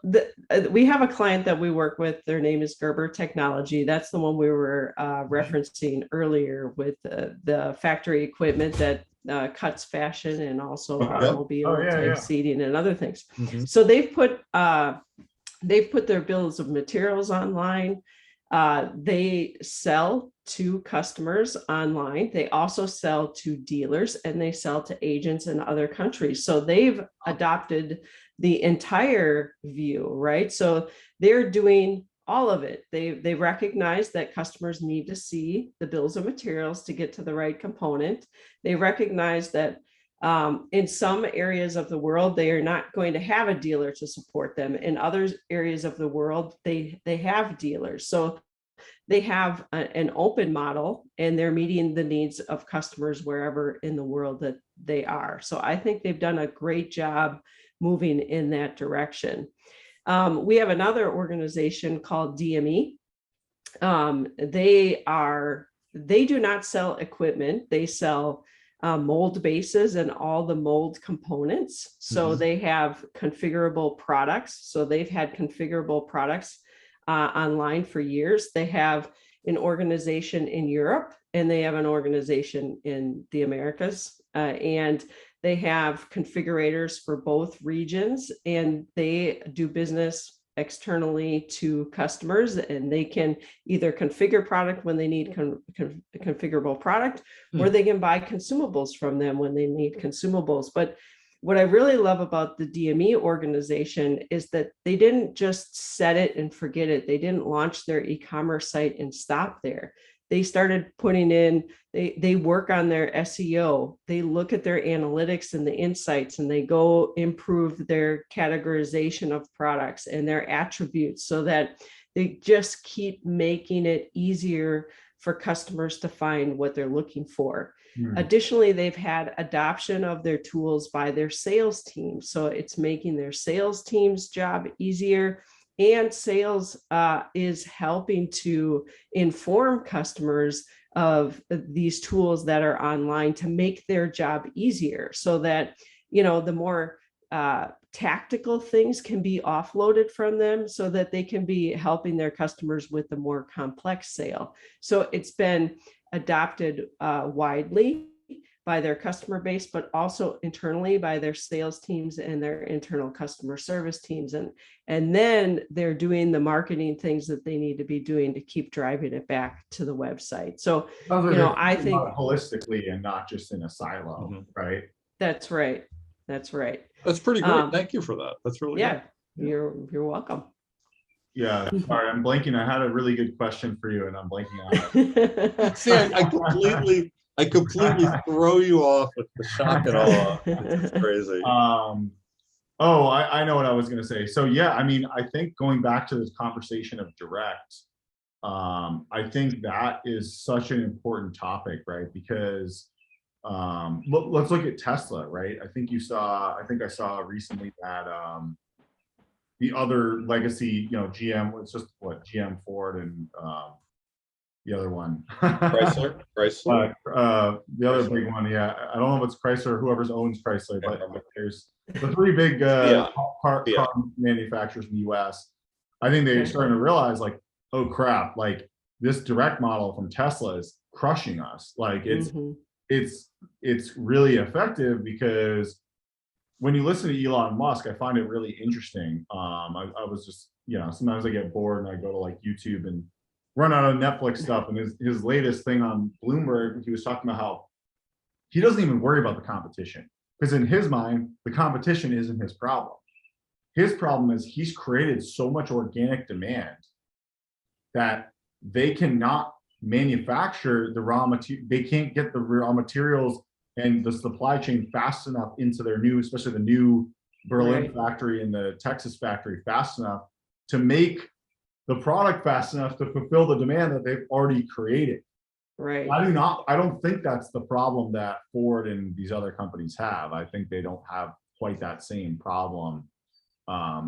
we have a client that we work with. Their name is Gerber Technology. That's the one we were referencing earlier with the factory equipment that cuts fashion and also automobile type seating and other things. So they've put their bills of materials online. They sell to customers online. They also sell to dealers, and they sell to agents in other countries. So they've adopted the entire view, right? So they're doing all of it. They recognize that customers need to see the bills of materials to get to the right component. They recognize that in some areas of the world, they are not going to have a dealer to support them. In other areas of the world, they have dealers. So they have an open model, and they're meeting the needs of customers wherever in the world that they are. So I think they've done a great job moving in that direction. We have another organization called DME. They do not sell equipment. They sell mold bases and all the mold components. So they have configurable products. So they've had configurable products online for years. They have an organization in Europe, and they have an organization in the Americas, and they have configurators for both regions, and they do business externally to customers, and they can either configure product when they need configurable product, or they can buy consumables from them when they need consumables. But what I really love about the DME organization is that they didn't just set it and forget it. They didn't launch their e-commerce site and stop there. They started putting in, they work on their SEO. They look at their analytics and the insights, and they go improve their categorization of products and their attributes, so that they just keep making it easier for customers to find what they're looking for. Additionally, they've had adoption of their tools by their sales team. So it's making their sales team's job easier. and sales is helping to inform customers of these tools that are online to make their job easier, so that, the more tactical things can be offloaded from them, so that they can be helping their customers with the more complex sale. So it's been adopted widely by their customer base, but also internally by their sales teams and their internal customer service teams. And then they're doing the marketing things that they need to be doing to keep driving it back to the website. So, I think holistically and not just in a silo, right? That's right. That's right. That's pretty great. Thank you for that. That's really good. You're welcome. Yeah, sorry, I'm blanking. I had a really good question for you, and I'm blanking on it. See, I completely throw you off with the shock and awe. It's crazy. I know what I was going to say. So yeah, I mean, I think going back to this conversation of direct, I think that is such an important topic, right? Because let's look at Tesla, right? I think I saw recently that the other legacy, GM, it's just GM, Ford, and the other one. Chrysler. The other big one, yeah. I don't know if it's Chrysler, whoever's owns Chrysler, but there's the three big car manufacturers in the US. I think they're starting to realize, like, oh crap, like this direct model from Tesla is crushing us. Like it's really effective, because when you listen to Elon Musk, I find it really interesting. I was just, sometimes I get bored and I go to like YouTube and run out of Netflix stuff. And his latest thing on Bloomberg, he was talking about how he doesn't even worry about the competition, because in his mind, the competition isn't his problem. His problem is he's created so much organic demand that they cannot manufacture the raw material. They can't get the raw materials and the supply chain fast enough into their especially the new Berlin factory and the Texas factory fast enough to make the product fast enough to fulfill the demand that they've already created. Right. I don't think that's the problem that Ford and these other companies have. I think they don't have quite that same problem.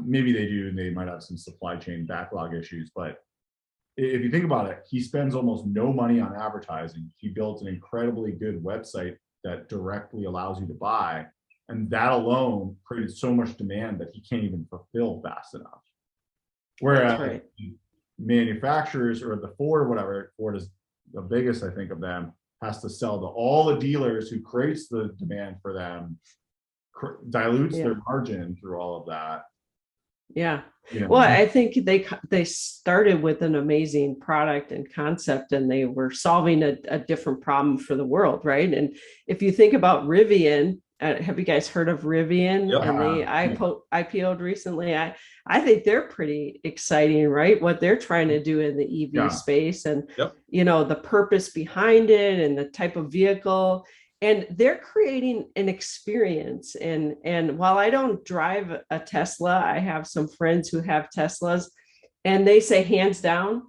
Maybe they do, and they might have some supply chain backlog issues, but if you think about it, he spends almost no money on advertising. He builds an incredibly good website that directly allows you to buy. And that alone created so much demand that he can't even fulfill fast enough. Whereas manufacturers, or the Ford or whatever, Ford is the biggest, I think, of them, has to sell to all the dealers who creates the demand for them, dilutes their margin through all of that. Yeah. Well, I think they started with an amazing product and concept, and they were solving a different problem for the world, right? And if you think about Rivian, have you guys heard of Rivian? Yep. And they IPO'd recently. I think they're pretty exciting, right? What they're trying to do in the EV space, and the purpose behind it, and the type of vehicle. And they're creating an experience. And while I don't drive a Tesla, I have some friends who have Teslas, and they say hands down,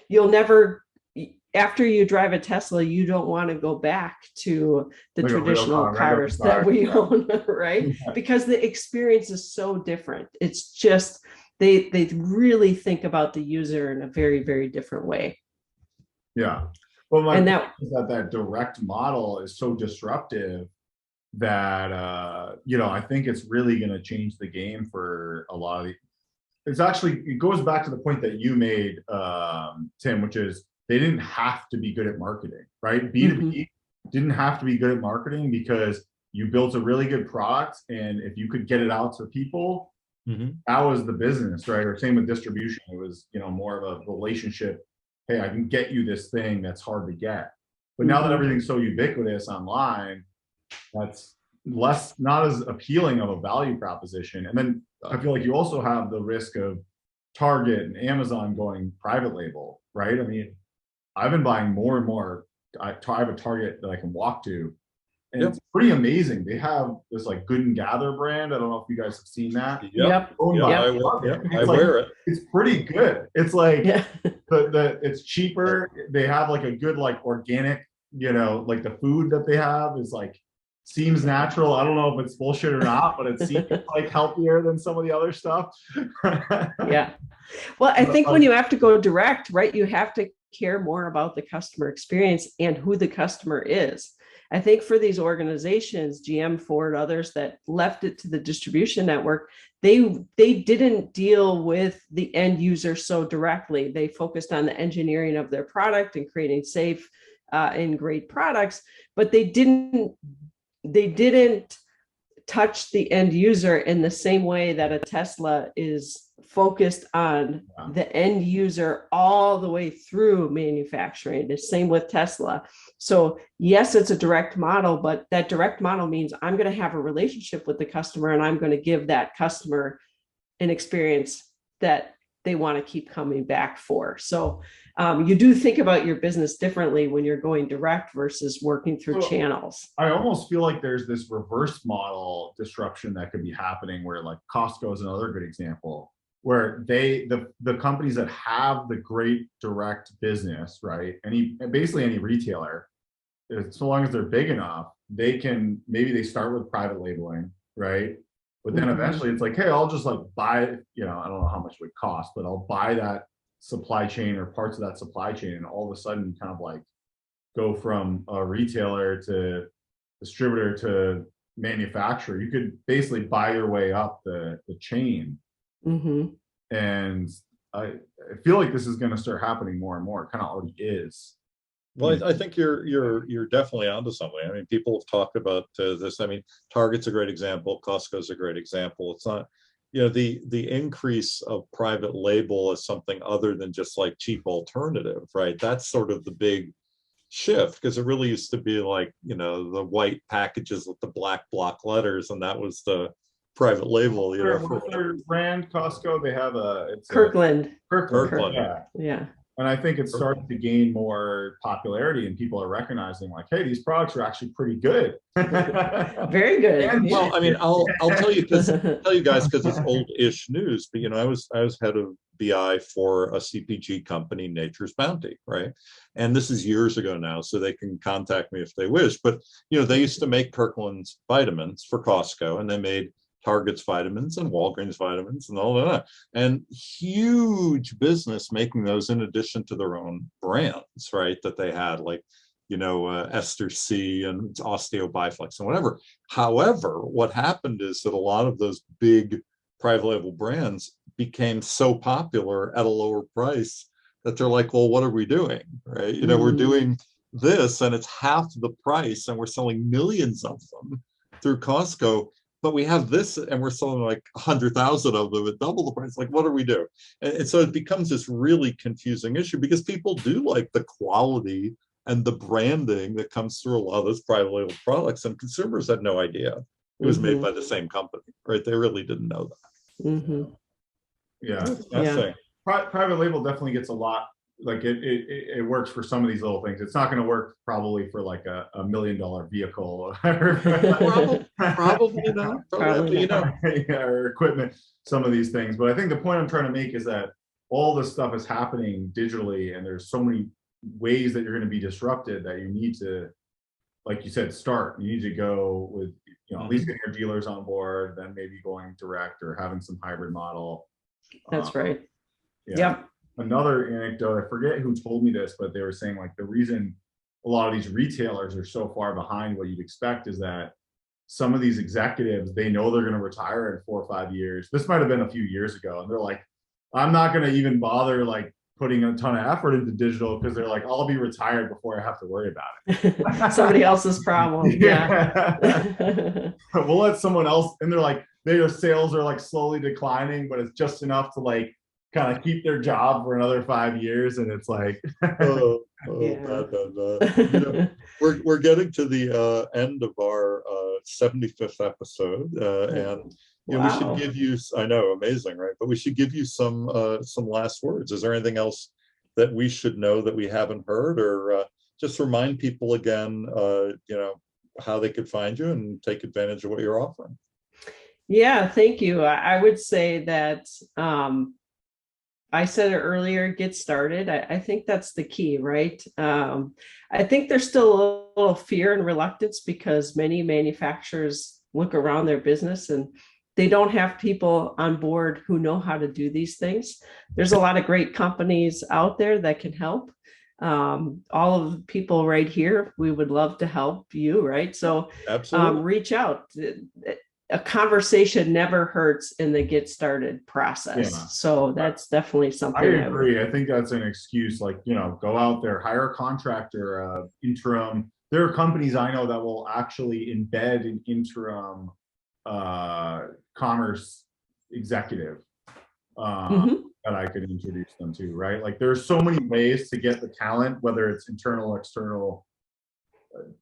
you'll never, after you drive a Tesla, you don't want to go back to the traditional cars that we own, right? Because the experience is so different. It's just, they really think about the user in a very, very different way. Yeah. But that direct model is so disruptive that I think it's really going to change the game for a lot of it goes back to the point that you made, Tim, which is they didn't have to be good at marketing, right? B2B didn't have to be good at marketing, because you built a really good product, and if you could get it out to people, that was the business, right? Or same with distribution. It was, more of a relationship. Hey, I can get you this thing that's hard to get. But now that everything's so ubiquitous online, that's not as appealing of a value proposition. And then I feel like you also have the risk of Target and Amazon going private label, right? I mean, I've been buying more and more. I have a Target that I can walk to, and it's pretty amazing. They have this like Good and Gather brand. I don't know if you guys have seen that. I wear it. It's pretty good. It's like it's cheaper. They have like a good like organic, like the food that they have is like seems natural. I don't know if it's bullshit or not, but it seems like healthier than some of the other stuff. Yeah. Well, I think when you have to go direct, right, you have to care more about the customer experience and who the customer is. I think for these organizations, GM, Ford, others that left it to the distribution network, they didn't deal with the end user so directly. They focused on the engineering of their product and creating safe and great products, but they didn't touch the end user in the same way that a Tesla is focused on the end user all the way through manufacturing. The same with Tesla. So yes, it's a direct model, but that direct model means I'm going to have a relationship with the customer and I'm going to give that customer an experience that they want to keep coming back for. So you do think about your business differently when you're going direct versus working through channels. I almost feel like there's this reverse model disruption that could be happening where like Costco is another good example, where the companies that have the great direct business, right? Basically any retailer, so long as they're big enough, maybe they start with private labeling, right? But then eventually it's like, hey, I'll just like buy, I don't know how much it would cost, but I'll buy that supply chain or parts of that supply chain. And all of a sudden you kind of like go from a retailer to distributor to manufacturer. You could basically buy your way up the chain. And I feel like this is going to start happening more and more. It kind of already is. Well, I think you're definitely onto something. I mean, people have talked about this. I mean, Target's a great example. Costco's a great example. It's not, the increase of private label is something other than just like cheap alternative, right? That's sort of the big shift, because it really used to be like, the white packages with the black block letters, and that was the private label. What's their brand? Costco. They have it's Kirkland. Kirkland. Yeah. And I think it's starting to gain more popularity, and people are recognizing like, hey, these products are actually pretty good. Very good. Well, I mean, I'll tell you guys because it's old-ish news, but I was head of BI for a CPG company, Nature's Bounty, right? And this is years ago now, so they can contact me if they wish. But they used to make Kirkland's vitamins for Costco, and they made Target's vitamins and Walgreens vitamins and all that, and huge business making those in addition to their own brands, right? That they had, like, Ester C and Osteo Biflex and whatever. However, what happened is that a lot of those big private label brands became so popular at a lower price that they're like, well, what are we doing, right? We're doing this and it's half the price and we're selling millions of them through Costco. But we have this and we're selling like 100,000 of them at double the price. Like, what do we do? And so it becomes this really confusing issue, because people do like the quality and the branding that comes through a lot of those private label products, and consumers had no idea it was made by the same company, right? They really didn't know that. Yeah. Private label definitely gets a lot. Like it works for some of these little things. It's not going to work probably for like a $1 million vehicle probably not, or equipment, some of these things. But I think the point I'm trying to make is that all this stuff is happening digitally, and there's so many ways that you're going to be disrupted that you need to, like you said, start. You need to go with, at least getting your dealers on board, then maybe going direct or having some hybrid model. That's right. Yep. Another anecdote, I forget who told me this, but they were saying like the reason a lot of these retailers are so far behind what you'd expect is that some of these executives, they know they're going to retire in 4 or 5 years. This might have been a few years ago, and they're like, I'm not going to even bother like putting a ton of effort into digital, because they're like, I'll be retired before I have to worry about it. Somebody else's problem. Yeah. We'll let someone else, and they're like, their sales are like slowly declining, but it's just enough to like kind of keep their job for another 5 years. And it's like, bad. We're getting to the end of our 75th episode, and we should give you, I know, amazing, right? But we should give you some last words. Is there anything else that we should know that we haven't heard, or just remind people again, how they could find you and take advantage of what you're offering? Yeah, thank you. I would say that I said it earlier, get started. I think that's the key, right? I think there's still a little fear and reluctance because many manufacturers look around their business and they don't have people on board who know how to do these things. There's a lot of great companies out there that can help. All of the people right here, we would love to help you, right? So Absolutely. reach out. A conversation never hurts in the get started process. Yeah. So that's definitely something. I agree. I think that's an excuse. Like, go out there, hire a contractor, interim. There are companies I know that will actually embed an interim commerce executive that I could introduce them to, right? Like, there's so many ways to get the talent, whether it's internal, external.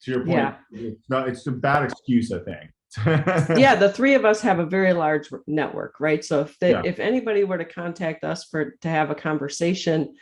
To your point, it's a bad excuse, I think. Yeah, the three of us have a very large network, right? So if anybody were to contact us to have a conversation,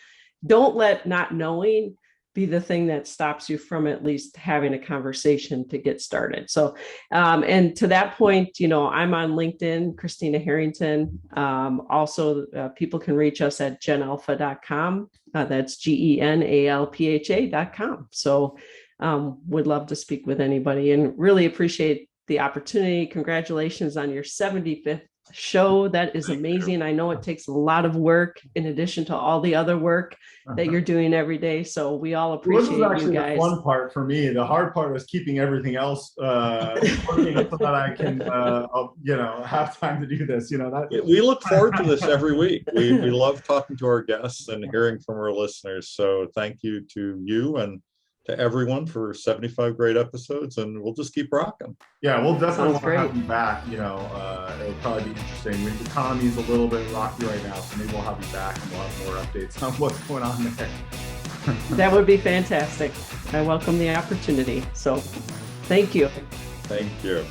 don't let not knowing be the thing that stops you from at least having a conversation to get started. So, and to that point, I'm on LinkedIn, Christina Harrington. Also, people can reach us at genalpha.com. That's GENALPHA.com. So, would love to speak with anybody and really appreciate the opportunity. Congratulations on your 75th show. That is amazing. I know it takes a lot of work in addition to all the other work that you're doing every day. So we all appreciate you guys. The fun part for me. The hard part was keeping everything else working so that I can, have time to do this. We look forward to this every week. We love talking to our guests and hearing from our listeners. So thank you to you and to everyone for 75 great episodes, and we'll just keep rocking. Yeah, we'll definitely want to have you back. It'll probably be interesting. The economy is a little bit rocky right now, so maybe we'll have you back and we'll have more updates on what's going on there. That would be fantastic. I welcome the opportunity. So thank you. Thank you.